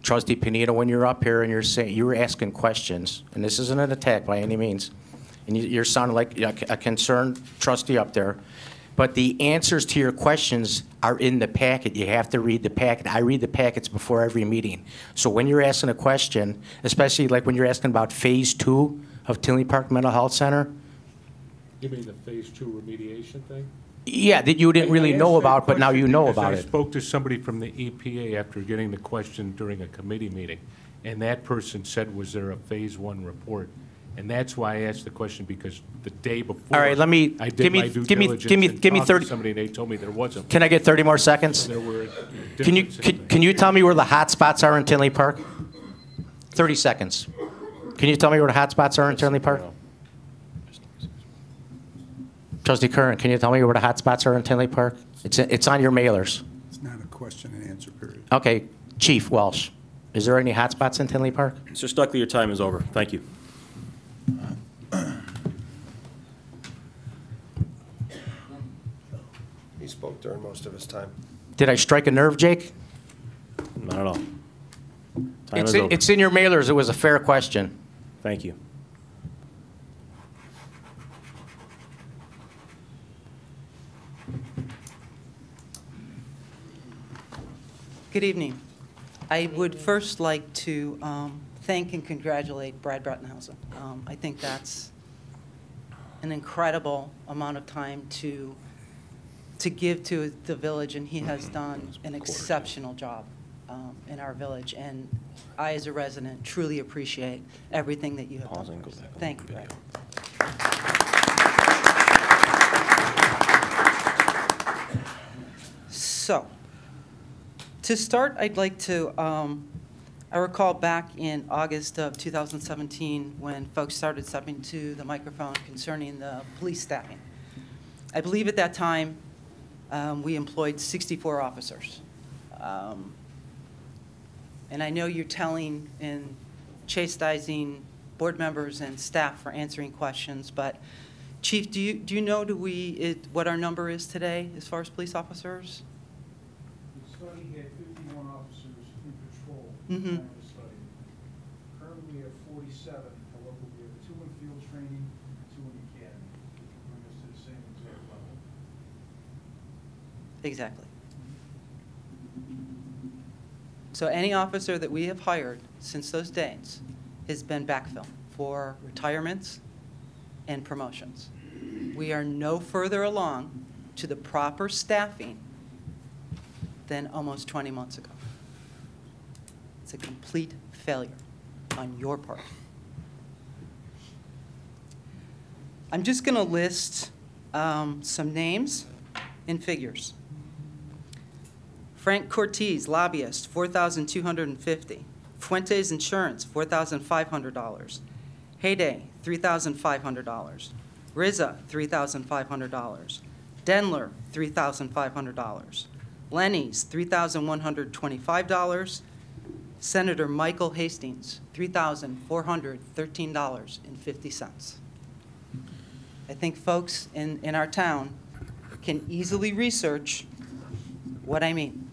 Trustee Pineda, when you're up here and you're asking questions, and this isn't an attack by any means, and you're sounding like a concerned trustee up there, but the answers to your questions are in the packet. You have to read the packet. I read the packets before every meeting. So when you're asking a question, especially like when you're asking about Phase 2 of Tinley Park Mental Health Center, You mean the Phase 2 remediation thing? yeah, that you didn't really know about, but now you know about I it. spoke to somebody from the EPA after getting the question during a committee meeting, and that person said, was there a Phase 1 report? And that's why I asked the question, because the day before. All right, let me- I give did me- my due give me- diligence give me- and give me talked to 30 somebody, and they told me there wasn't. Can I get 30 more seconds? There were Can you, differences. can you tell me where the hot spots are in Tinley Park? 30 seconds. Can you tell me where the hot spots are in Tinley Park? Trustee Curran, can you tell me where the hot spots are in Tinley Park? It's on your mailers. It's not a question and answer period. Okay, Chief Welsh, is there any hot spots in Tinley Park? Mr. Stuckley, your time is over. Thank you. He spoke during most of his time. Did I strike a nerve, Jake? Not at all. Time is over. It's in your mailers. It was a fair question. Thank you. Good evening. I would first like to thank and congratulate Brad Brettenhausen. I think that's an incredible amount of time to give to the village, and he has done an exceptional job in our village. And I, as a resident, truly appreciate everything that you have done for us. Thank you, Brad. So, to start, I'd like to, I recall back in August of 2017 when folks started stepping to the microphone concerning the police staffing. I believe at that time we employed 64 officers. And I know you're telling and chastising board members and staff for answering questions, but Chief, do you know what our number is today as far as police officers? The study had 51 officers in patrol at Mhm. the time of the study. Currently, we have 47. However, we have 2 in field training, 2 in the academy, to bring us to the same exact level. Exactly. So any officer that we have hired since those days has been backfill for retirements and promotions. We are no further along to the proper staffing than almost 20 months ago. It's a complete failure on your part. I'm just going to list some names and figures. Frank Cortez, lobbyist, $4,250. Fuentes Insurance, $4,500. Heyday, $3,500. Rizza, $3,500. Denler, $3,500. Lenny's, $3,125. Senator Michael Hastings, $3,413.50. I think folks in our town can easily research what I mean.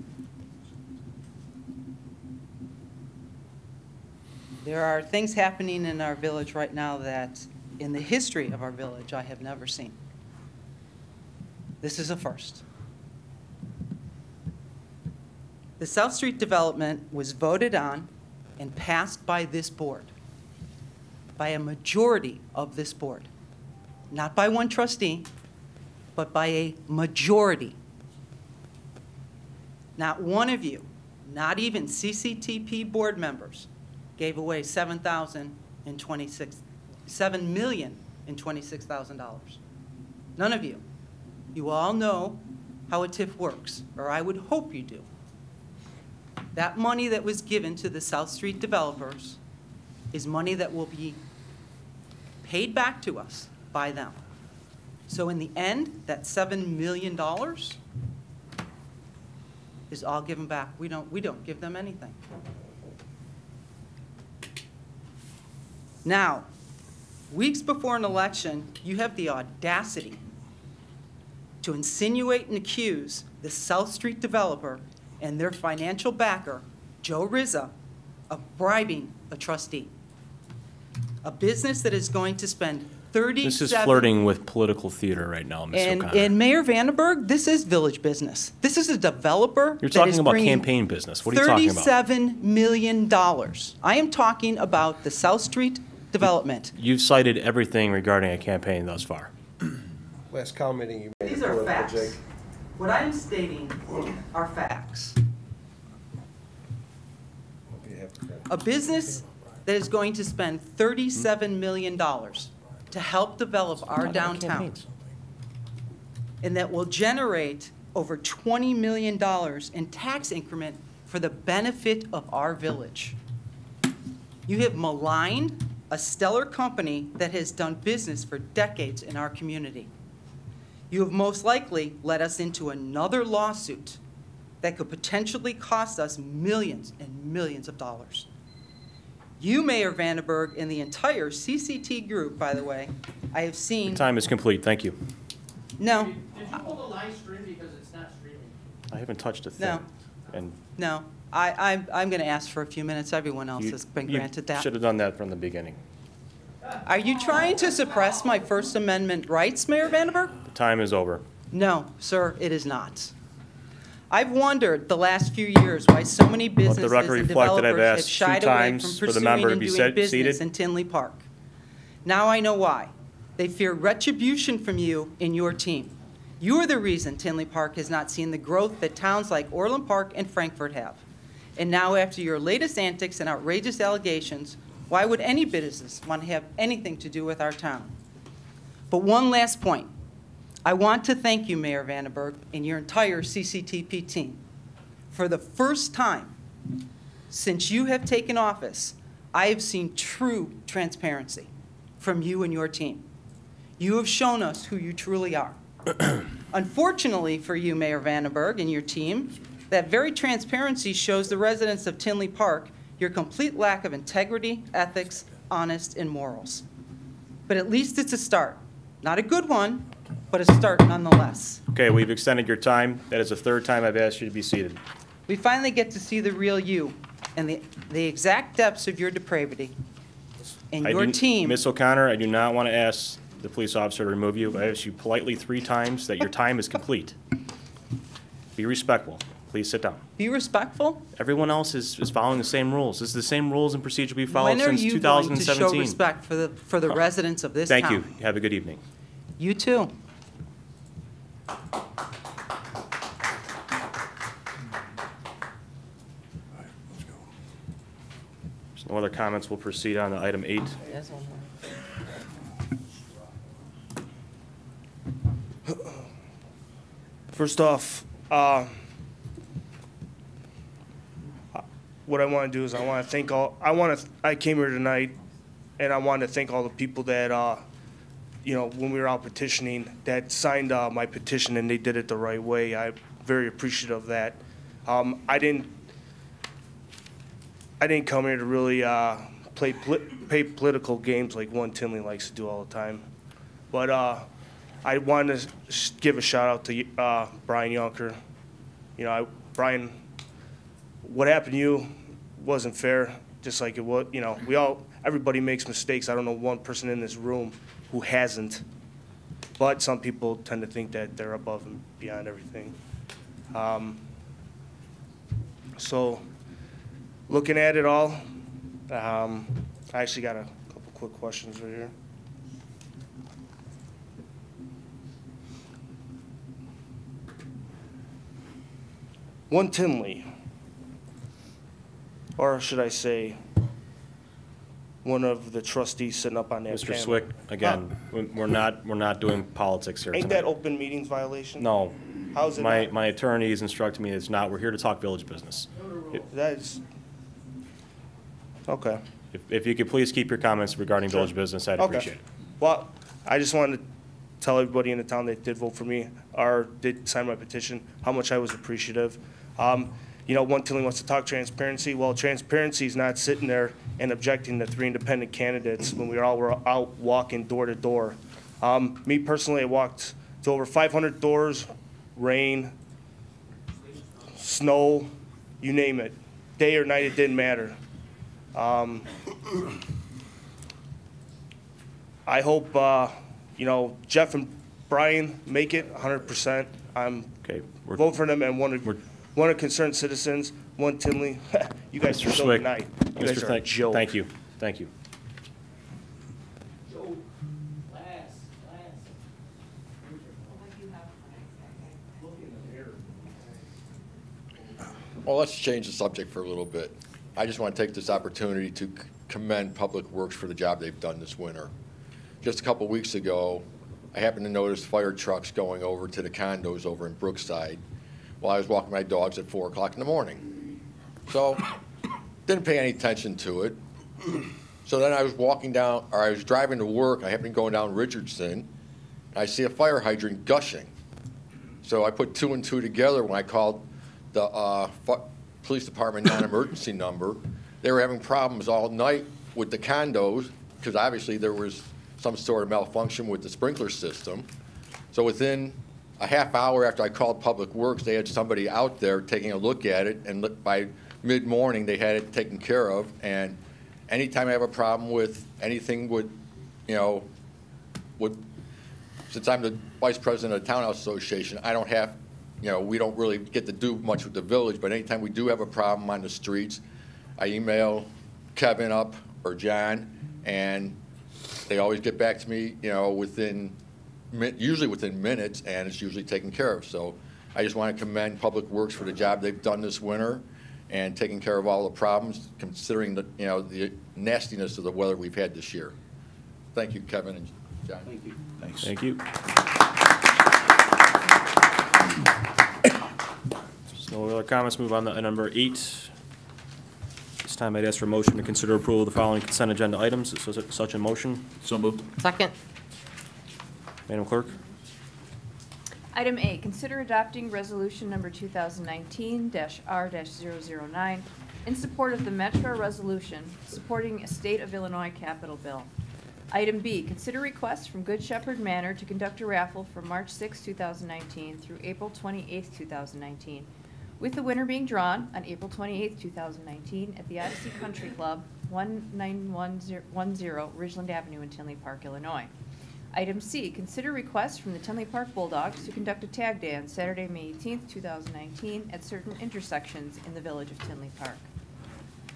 There are things happening in our village right now that, in the history of our village, I have never seen. This is a first. The South Street development was voted on and passed by this board, by a majority of this board. Not by one trustee, but by a majority. Not one of you, not even CCTP board members, gave away $7,026,000. None of you. You all know how a TIF works, or I would hope you do. That money that was given to the South Street developers is money that will be paid back to us by them. So in the end, that $7 million is all given back. We don't give them anything. Now, weeks before an election, you have the audacity to insinuate and accuse the South Street developer and their financial backer, Joe Rizza, of bribing a trustee. A business that is going to spend 37... This is flirting with political theater right now, Ms. O'Connor. And Mayor Vandenberg, this is village business. This is a developer You're talking about campaign business. What are you talking about? $37 million. I am talking about the South Street development. You've cited everything regarding a campaign thus far. Last commenting you made. These are facts. What I am stating are facts. A business that is going to spend $37 million to help develop our downtown, and that will generate over $20 million in tax increment for the benefit of our village. You have maligned a stellar company that has done business for decades in our community. You have most likely led us into another lawsuit that could potentially cost us millions and millions of dollars. You, Mayor Vandenberg, and the entire CCT group, by the way, I have seen... Your time is complete. Thank you. No. Did you pull the live stream because it's not streaming? I haven't touched a thing. No. And No. I'm going to ask for a few minutes. Everyone else has been granted that. You should have done that from the beginning. Are you trying to suppress my First Amendment rights, Mayor Vandenberg? The time is over. No, sir, it is not. I've wondered the last few years why so many businesses and developers have shied away from pursuing and doing business in Tinley Park. Now I know why. They fear retribution from you and your team. You are the reason Tinley Park has not seen the growth that towns like Orland Park and Frankfurt have. And now, after your latest antics and outrageous allegations, why would any business want to have anything to do with our town? But one last point. I want to thank you, Mayor Vandenberg, and your entire CCTP team. For the first time since you have taken office, I have seen true transparency from you and your team. You have shown us who you truly are. Unfortunately for you, Mayor Vandenberg, and your team, that very transparency shows the residents of Tinley Park your complete lack of integrity, ethics, honesty, and morals. But at least it's a start. Not a good one, but a start nonetheless. Okay, we've extended your time. That is the third time I've asked you to be seated. We finally get to see the real you and the exact depths of your depravity. And your team. Ms. O'Connor, I do not want to ask the police officer to remove you. I asked you politely 3 times that your time is complete. Be respectful. Please sit down. Be respectful? Everyone else is following the same rules. This is the same rules and procedure we followed When are since you 2017. going to show respect for the residents of this town? Thank you. Have a good evening. You too. There's no other comments. We'll proceed on to item 8. There's one more. First off, what I want to do is I came here tonight, and I want to thank all the people that, when we were out petitioning, that signed my petition, and they did it the right way. I'm very appreciative of that. I didn't come here to really play political games like one Tinley likes to do all the time, but I want to give a shout out to Brian Yonker. Brian, what happened to you wasn't fair. just like it was, everybody makes mistakes. I don't know one person in this room who hasn't. But some people tend to think that they're above and beyond everything. So looking at it all, I actually got a couple quick questions right here. One Tinley, or should I say, one of the trustees sitting up on that Mr. panel. Swick, again, we're not doing politics here Ain't tonight. that open meetings violation? No. How's it My, not? my attorneys instructed me it's not. We're here to talk village business. That is, okay. If you could please keep your comments regarding Sure. village business, I'd Okay. appreciate it. Well, I just wanted to tell everybody in the town that did vote for me, or did sign my petition, how much I was appreciative. One Tinley wants to talk transparency. Well, transparency is not sitting there and objecting to 3 independent candidates when we all were out walking door to door. Me personally, I walked to over 500 doors, rain, snow, you name it. Day or night, it didn't matter. I hope, Jeff and Brian make it 100%. I'm voting for them and one of concerned citizens, one Tinley. You guys are Mr. so Swick, nice. You guys are a joke. Thank you. Thank you. Well, let's change the subject for a little bit. I just want to take this opportunity to commend Public Works for the job they've done this winter. Just a couple weeks ago, I happened to notice fire trucks going over to the condos over in Brookside while I was walking my dogs at 4 o'clock in the morning. So, didn't pay any attention to it. So then I was I was driving to work, I happened to go down Richardson, and I see a fire hydrant gushing. So I put 2 and 2 together when I called the police department non-emergency number. They were having problems all night with the condos, because obviously there was some sort of malfunction with the sprinkler system. So within a half hour after I called Public Works, they had somebody out there taking a look at it, and by mid-morning, they had it taken care of. And anytime I have a problem with anything since I'm the vice president of the Townhouse Association, I don't have, we don't really get to do much with the village, but anytime we do have a problem on the streets, I email Kevin up or John, and they always get back to me, usually within minutes, and it's usually taken care of. So I just want to commend Public Works for the job they've done this winter and taking care of all the problems, considering the nastiness of the weather we've had this year. Thank you, Kevin and John. Thank you. Thanks. Thank you. There's no other comments. Move on to number 8. This time I'd ask for a motion to consider approval of the following consent agenda items. Is such a motion? So moved. Second. Madam Clerk? Item A, consider adopting resolution number 2019-R-009 in support of the Metro Resolution supporting a State of Illinois capital bill. Item B, consider request from Good Shepherd Manor to conduct a raffle from March 6, 2019 through April 28, 2019, with the winner being drawn on April 28, 2019 at the Odyssey Country Club, 19110 Ridgeland Avenue in Tinley Park, Illinois. Item C, consider request from the Tinley Park Bulldogs to conduct a tag day on Saturday, May 18, 2019 at certain intersections in the village of Tinley Park.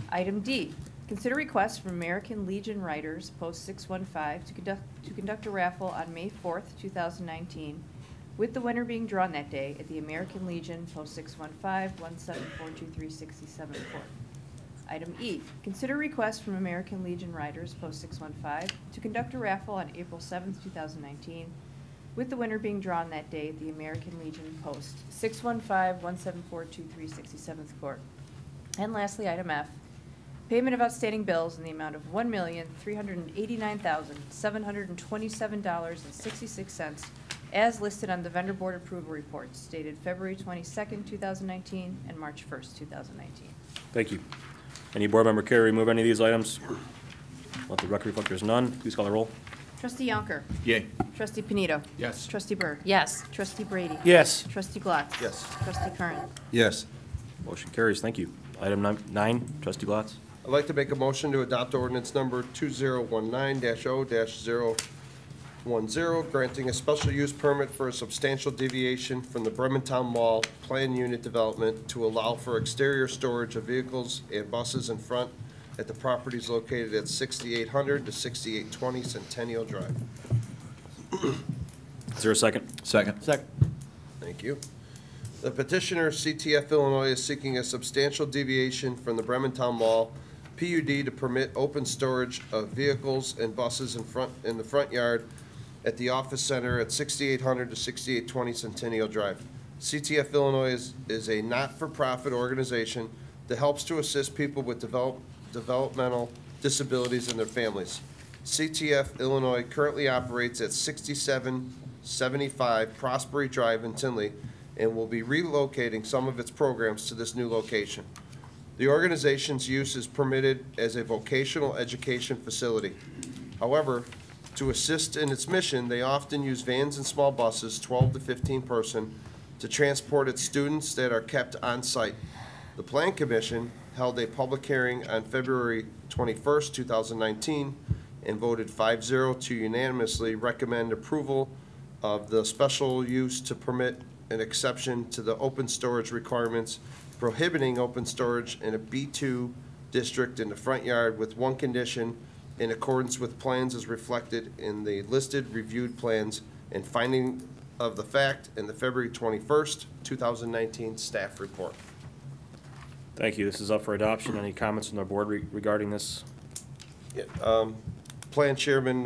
Item D, consider request from American Legion Riders, Post 615, to conduct a raffle on May 4, 2019, with the winner being drawn that day at the American Legion, Post 615-17423-67 Court. Item E, consider request from American Legion Riders, Post 615, to conduct a raffle on April 7, 2019, with the winner being drawn that day at the American Legion, Post 615-17423-67 Court. And lastly, item F, payment of outstanding bills in the amount of $1,389,727.66 as listed on the vendor board approval reports dated February 22nd, 2019 and March 1st, 2019. Thank you. Any board member care to remove any of these items? Let the record reflect there's none. Please call the roll. Trustee Yonker. Yay. Trustee Panito. Yes. Trustee Berg. Yes. Trustee Brady. Yes. Trustee Glatz. Yes. Trustee Curran. Yes. Motion carries. Thank you. Item 9, Trustee Glatz. I'd like to make a motion to adopt ordinance number 2019-0-010, granting a special use permit for a substantial deviation from the Bremerton Mall planned unit development to allow for exterior storage of vehicles and buses in front at the properties located at 6800 to 6820 Centennial Drive. Is there a second? Second. Thank you. The petitioner, CTF Illinois, is seeking a substantial deviation from the Bremerton Mall PUD to permit open storage of vehicles and buses in the front yard at the office center at 6800 to 6820 Centennial Drive. CTF Illinois is a not-for-profit organization that helps to assist people with developmental disabilities and their families. CTF Illinois currently operates at 6775 Prospery Drive in Tinley and will be relocating some of its programs to this new location. The organization's use is permitted as a vocational education facility. However, to assist in its mission, they often use vans and small buses, 12 to 15 person, to transport its students that are kept on site. The Plan Commission held a public hearing on February 21st, 2019, and voted 5-0 to unanimously recommend approval of the special use to permit an exception to the open storage requirements, prohibiting open storage in a B2 district in the front yard with one condition, in accordance with plans as reflected in the listed reviewed plans and finding of the fact in the February 21st, 2019 staff report. Thank you. This is up for adoption. Any comments from the board regarding this? Yeah, Plan Chairman,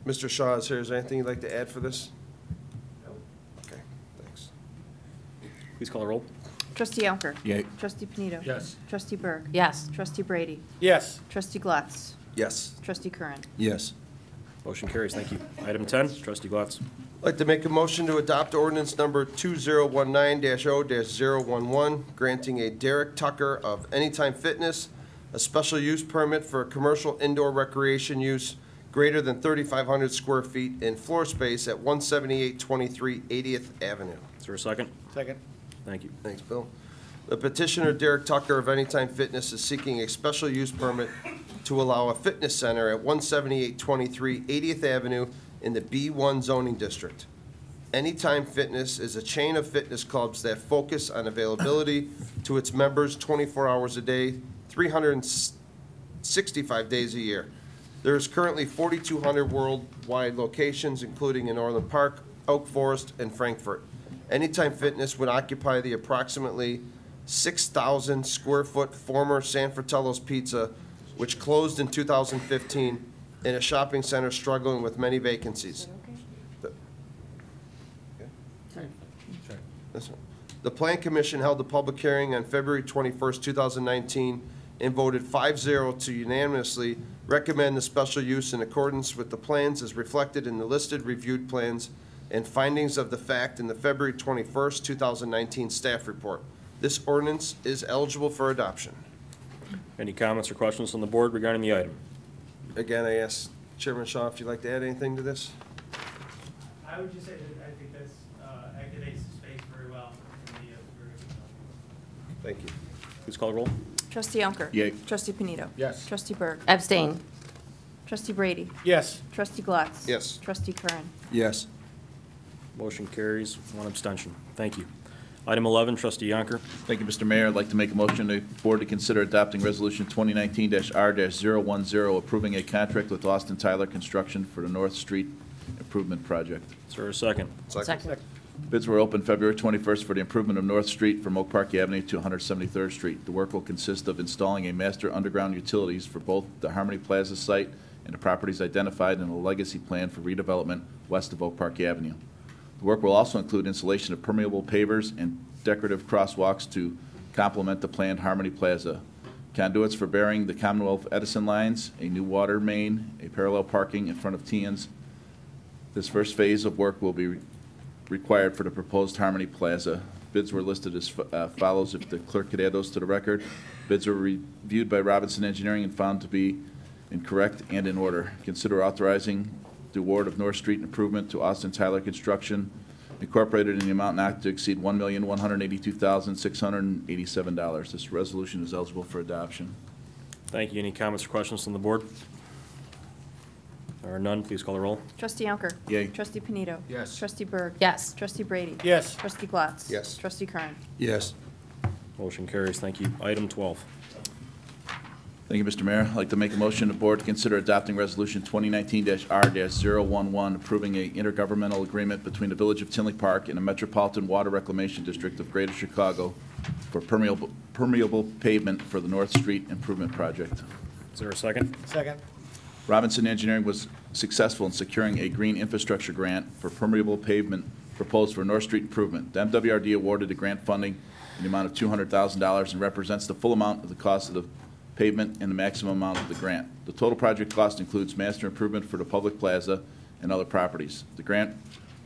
Mr. Shaw is here. Is there anything you'd like to add for this? No. Okay, thanks. Please call the roll. Trustee Yonker. Yay. Trustee Panito. Yes. Trustee Berg. Yes. Trustee Brady. Yes. Trustee Glatz. Yes. Trustee Curran. Yes. Motion carries. Thank you. Item 10, Trustee Glatz. I'd like to make a motion to adopt ordinance number 2019-0-011, granting a Derek Tucker of Anytime Fitness a special use permit for a commercial indoor recreation use greater than 3,500 square feet in floor space at 17823 80th Avenue. Is there a second? Second. Thank you. Thanks, Bill. The petitioner, Derek Tucker of Anytime Fitness, is seeking a special use permit to allow a fitness center at 17823 80th Avenue in the B1 zoning district. Anytime Fitness is a chain of fitness clubs that focus on availability to its members 24 hours a day, 365 days a year. There is currently 4,200 worldwide locations, including in Orland Park, Oak Forest, and Frankfurt. Anytime Fitness would occupy the approximately 6,000 square foot former San Fratello's Pizza, which closed in 2015, in a shopping center struggling with many vacancies. The Plan Commission held a public hearing on February 21st, 2019, and voted 5-0 to unanimously recommend the special use in accordance with the plans as reflected in the listed reviewed plans and findings of the fact in the February 21st, 2019 staff report. This ordinance is eligible for adoption. Any comments or questions from the board regarding the item? Again, I ask Chairman Shaw if you'd like to add anything to this. I would just say that I think this activates the space very well. Thank you. Please call the roll. Trustee Yonker. Yay. Trustee Panito. Yes. Trustee Berg. Abstain. Trustee Brady. Yes. Trustee Glatz. Yes. Trustee Curran. Yes. Motion carries, one abstention. Thank you. Item 11, Trustee Yonker. Thank you, Mr. Mayor. I'd like to make a motion to board to consider adopting Resolution 2019-R-010, approving a contract with Austin Tyler Construction for the North Street Improvement Project. Is there a second? Second. Bids were opened February 21st for the improvement of North Street from Oak Park Avenue to 173rd Street. The work will consist of installing a master underground utilities for both the Harmony Plaza site and the properties identified in a legacy plan for redevelopment west of Oak Park Avenue. The work will also include installation of permeable pavers and decorative crosswalks to complement the planned Harmony Plaza, conduits for burying the Commonwealth Edison lines, a new water main, a parallel parking in front of Tian's. This first phase of work will be required for the proposed Harmony Plaza. Bids were listed as follows, if the clerk could add those to the record. Bids were reviewed by Robinson Engineering and found to be incorrect and in order. Consider authorizing the award of North Street improvement to Austin Tyler Construction, Incorporated, in the amount not to exceed $1,182,687. This resolution is eligible for adoption. Thank you. Any comments or questions from the board? There are none. Please call the roll. Trustee Alker. Yay. Trustee Panito. Yes. Trustee Berg. Yes. Trustee Brady. Yes. Trustee Glatz. Yes. Trustee Kern. Yes. Motion carries. Thank you. Item 12. Thank you, Mr. Mayor. I'd like to make a motion the board to consider adopting Resolution 2019-R-011, approving a intergovernmental agreement between the Village of Tinley Park and the Metropolitan Water Reclamation District of Greater Chicago for permeable pavement for the North Street Improvement Project. Is there a second? Second. Robinson Engineering was successful in securing a green infrastructure grant for permeable pavement proposed for North Street improvement. The MWRD awarded the grant funding in the amount of $200,000 and represents the full amount of the cost of the pavement and the maximum amount of the grant. The total project cost includes master improvement for the public plaza and other properties. The grant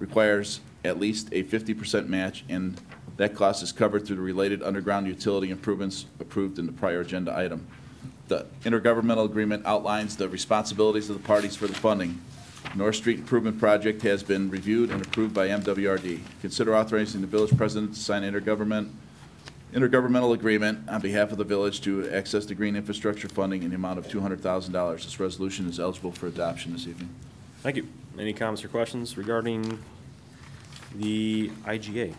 requires at least a 50% match, and that cost is covered through the related underground utility improvements approved in the prior agenda item. The intergovernmental agreement outlines the responsibilities of the parties for the funding. North Street Improvement Project has been reviewed and approved by MWRD. Consider authorizing the village president to sign intergovernmental agreement on behalf of the village to access the green infrastructure funding in the amount of $200,000. This resolution is eligible for adoption this evening. Thank you. Any comments or questions regarding the IGA?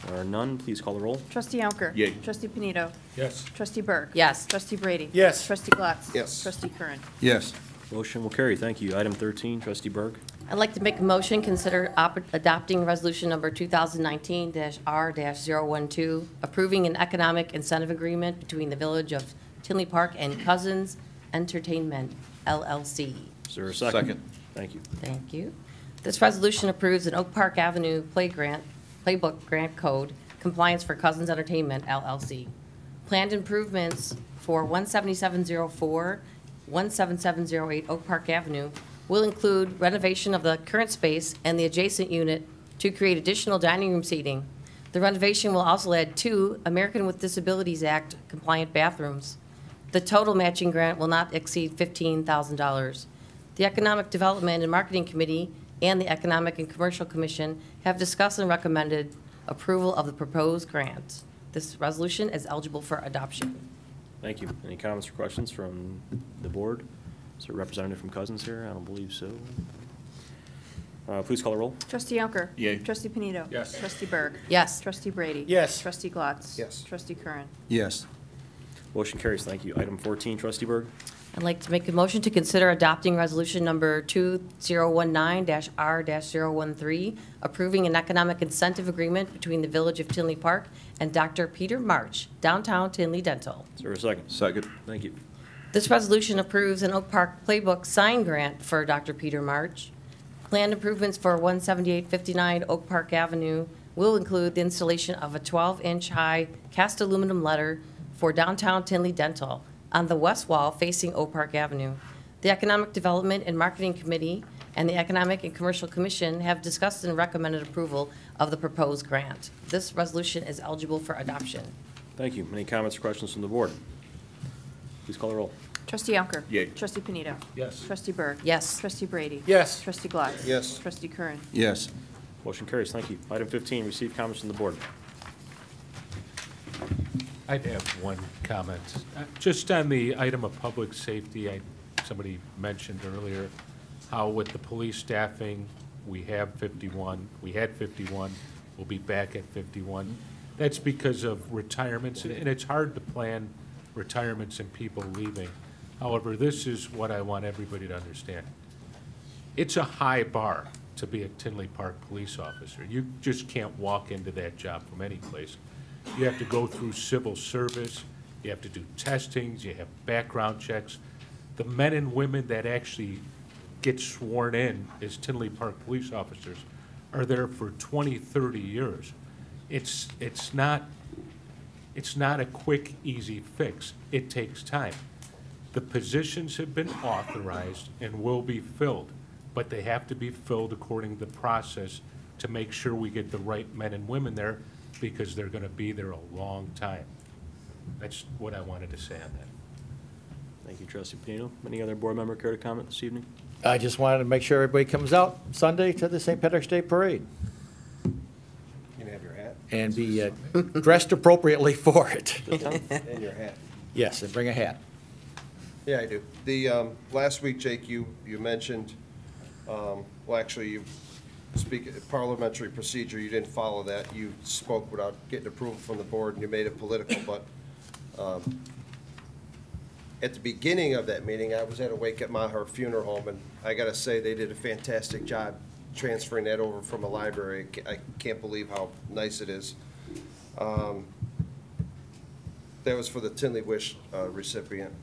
There are none. Please call the roll. Trustee Alker. Yay. Trustee Panito. Yes. Trustee Berg. Yes. Trustee Brady. Yes. Trustee Glatz. Yes. Trustee Kern. Yes. Motion will carry. Thank you. Item 13, Trustee Berg. I'd like to make a motion, consider adopting resolution number 2019-R-012, approving an economic incentive agreement between the Village of Tinley Park and Cousins Entertainment, LLC. Is there a second? Second. Thank you. Thank you. This resolution approves an Oak Park Avenue playbook grant code compliance for Cousins Entertainment, LLC. Planned improvements for 17704, 17708 Oak Park Avenue will include renovation of the current space and the adjacent unit to create additional dining room seating. The renovation will also add 2 American with Disabilities Act compliant bathrooms. The total matching grant will not exceed $15,000. The Economic Development and Marketing Committee and the Economic and Commercial Commission have discussed and recommended approval of the proposed grant. This resolution is eligible for adoption. Thank you. Any comments or questions from the board? Is there a representative from Cousins here? I don't believe so. Please call the roll. Trustee Alker. Yay. Trustee Panito. Yes. Trustee Berg. Yes. Trustee Brady. Yes. Trustee Glatz. Yes. Trustee Kern. Yes. Motion carries. Thank you. Item 14, Trustee Berg. I'd like to make a motion to consider adopting resolution number 2019-R-013, approving an economic incentive agreement between the Village of Tinley Park and Dr. Peter March, downtown Tinley Dental. Is there a second? Second. Thank you. This resolution approves an Oak Park Playbook sign grant for Dr. Peter March. Planned improvements for 17859 Oak Park Avenue will include the installation of a 12-inch high cast aluminum letter for downtown Tinley Dental on the west wall facing Oak Park Avenue. The Economic Development and Marketing Committee and the Economic and Commercial Commission have discussed and recommended approval of the proposed grant. This resolution is eligible for adoption. Thank you. Any comments or questions from the board? Please call the roll. Trustee Alker. Yay. Trustee Panito. Yes. Trustee Berg. Yes. Trustee Brady. Yes. Trustee Glatz. Yes. Trustee Kern. Yes. Motion carries. Thank you. Item 15, receive comments from the board. I'd have one comment. Just on the item of public safety, somebody mentioned earlier how with the police staffing, we have 51, we had 51, we'll be back at 51. That's because of retirements, and it's hard to plan retirements and people leaving. However, this is what I want everybody to understand. It's a high bar to be a Tinley Park police officer. You just can't walk into that job from any place. You have to go through civil service, you have to do testings, you have background checks. The men and women that actually get sworn in as Tinley Park police officers are there for 20, 30 years. It's not a quick, easy fix. It takes time. The positions have been authorized and will be filled, but they have to be filled according to the process to make sure we get the right men and women there, because they're going to be there a long time. That's what I wanted to say on that. Thank you, Trustee Panino. Any other board member care to comment this evening? I just wanted to make sure everybody comes out Sunday to the St. Patrick's Day Parade You can have your hat and be dressed appropriately for it. and your hat. Yes, and bring a hat. Yeah, I do. The, last week, Jake, you mentioned, well, actually, you speak parliamentary procedure, you didn't follow that. You spoke without getting approval from the board, and you made it political, but at the beginning of that meeting, I was at a wake at her funeral home, and I gotta say, they did a fantastic job transferring that over from a library. I can't believe how nice it is. That was for the Tinley Wish recipient.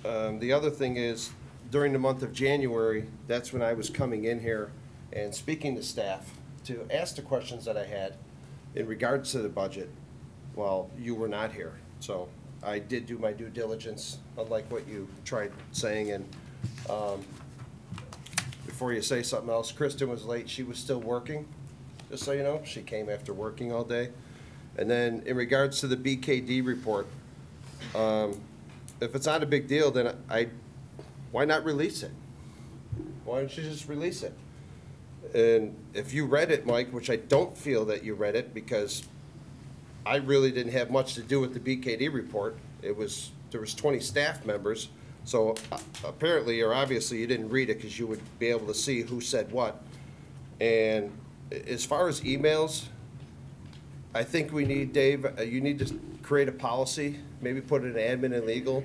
The other thing is, during the month of January, that's when I was coming in here and speaking to staff to ask the questions that I had in regards to the budget. Well, you were not here, so I did do my due diligence, unlike what you tried saying. And before you say something else, Kristen was late. She was still working, just so you know. She came after working all day. And then in regards to the BKD report, if it's not a big deal, then why not release it? Why don't you just release it? And if you read it, Mike, which I don't feel that you read it, because I really didn't have much to do with the BKD report. There was 20 staff members, so apparently or obviously you didn't read it because you would be able to see who said what. And as far as emails, I think we need, Dave, you need to create a policy, maybe put it in admin and legal.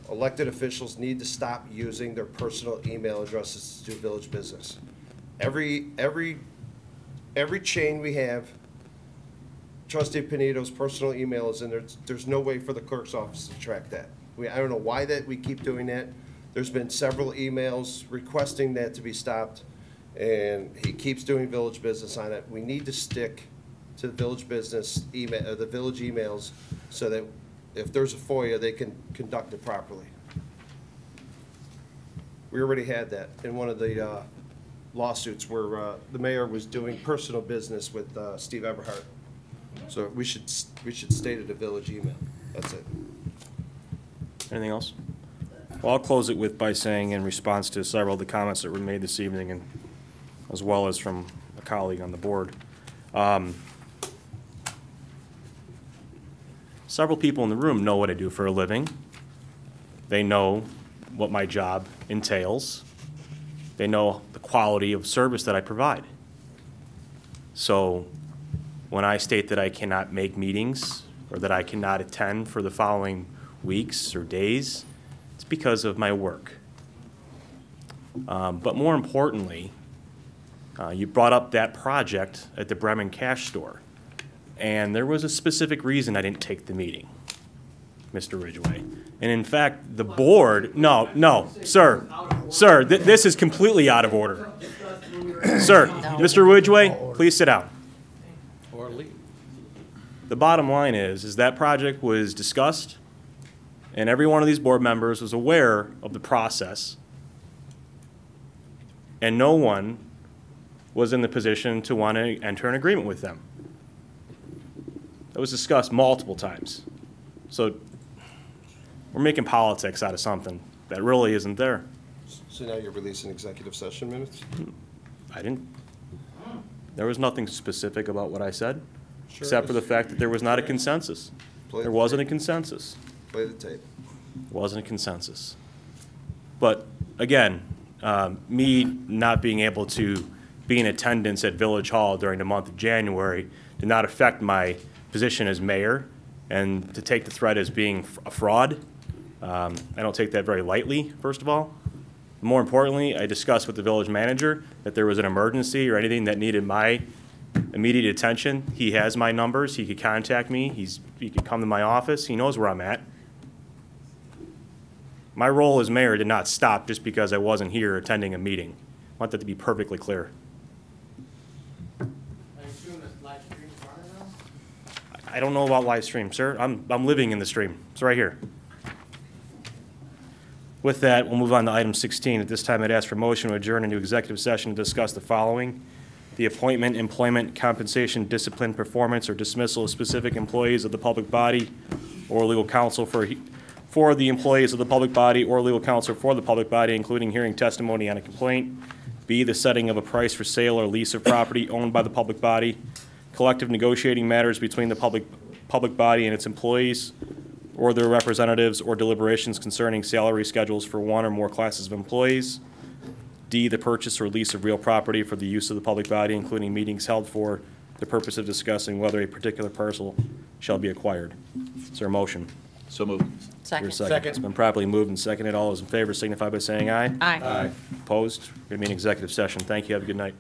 Elected officials need to stop using their personal email addresses to do village business. Every chain we have, Trustee Panito's personal email is in there. There's no way for the clerk's office to track that. I don't know why that we keep doing that. There's been several emails requesting that to be stopped, and he keeps doing village business on it. We need to stick to the village business email, the village emails, so that if there's a FOIA, they can conduct it properly. We already had that in one of the lawsuits where the mayor was doing personal business with Steve Eberhardt. So we should state it a village email. That's it. Anything else? Well, I'll close it by saying, in response to several of the comments that were made this evening, and as well as from a colleague on the board, several people in the room know what I do for a living. They know what my job entails. They know the quality of service that I provide. So when I state that I cannot make meetings or that I cannot attend for the following weeks or days, it's because of my work. But more importantly, you brought up that project at the Bremen Cash Store. And there was a specific reason I didn't take the meeting, Mr. Ridgway. And in fact, the board, no, sir, this is completely out of order. Sir, Mr. Ridgway, please sit down. Or leave. The bottom line is that project was discussed, and every one of these board members was aware of the process, and no one was in the position to want to enter an agreement with them. It was discussed multiple times. So we're making politics out of something that really isn't there. So now you're releasing executive session minutes? I didn't. There was nothing specific about what I said, Sure except for is. the fact that there was not a consensus. There wasn't a consensus. Play the tape. Wasn't a consensus. But again, me not being able to be in attendance at Village Hall during the month of January did not affect my position as mayor, and to take the threat as being a fraud, I don't take that very lightly, first of all. More importantly, I discussed with the village manager that there was an emergency or anything that needed my immediate attention. He has my numbers. He could contact me. He could come to my office. He knows where I'm at. My role as mayor did not stop just because I wasn't here attending a meeting. I want that to be perfectly clear. I don't know about live stream, sir. I'm living in the stream. It's right here. With that, we'll move on to item 16. At this time, I'd ask for motion to adjourn into executive session to discuss the following: the appointment, employment, compensation, discipline, performance, or dismissal of specific employees of the public body or legal counsel for the employees of the public body or legal counsel for the public body, including hearing testimony on a complaint. B, the setting of a price for sale or lease of property owned by the public body. Collective negotiating matters between the public body and its employees, or their representatives, or deliberations concerning salary schedules for one or more classes of employees. D, the purchase or lease of real property for the use of the public body, including meetings held for the purpose of discussing whether a particular parcel shall be acquired. Is there a motion? So moved. Second. It's been properly moved and seconded. All those in favor signify by saying aye. Aye. Opposed? We're going to be in executive session. Thank you. Have a good night.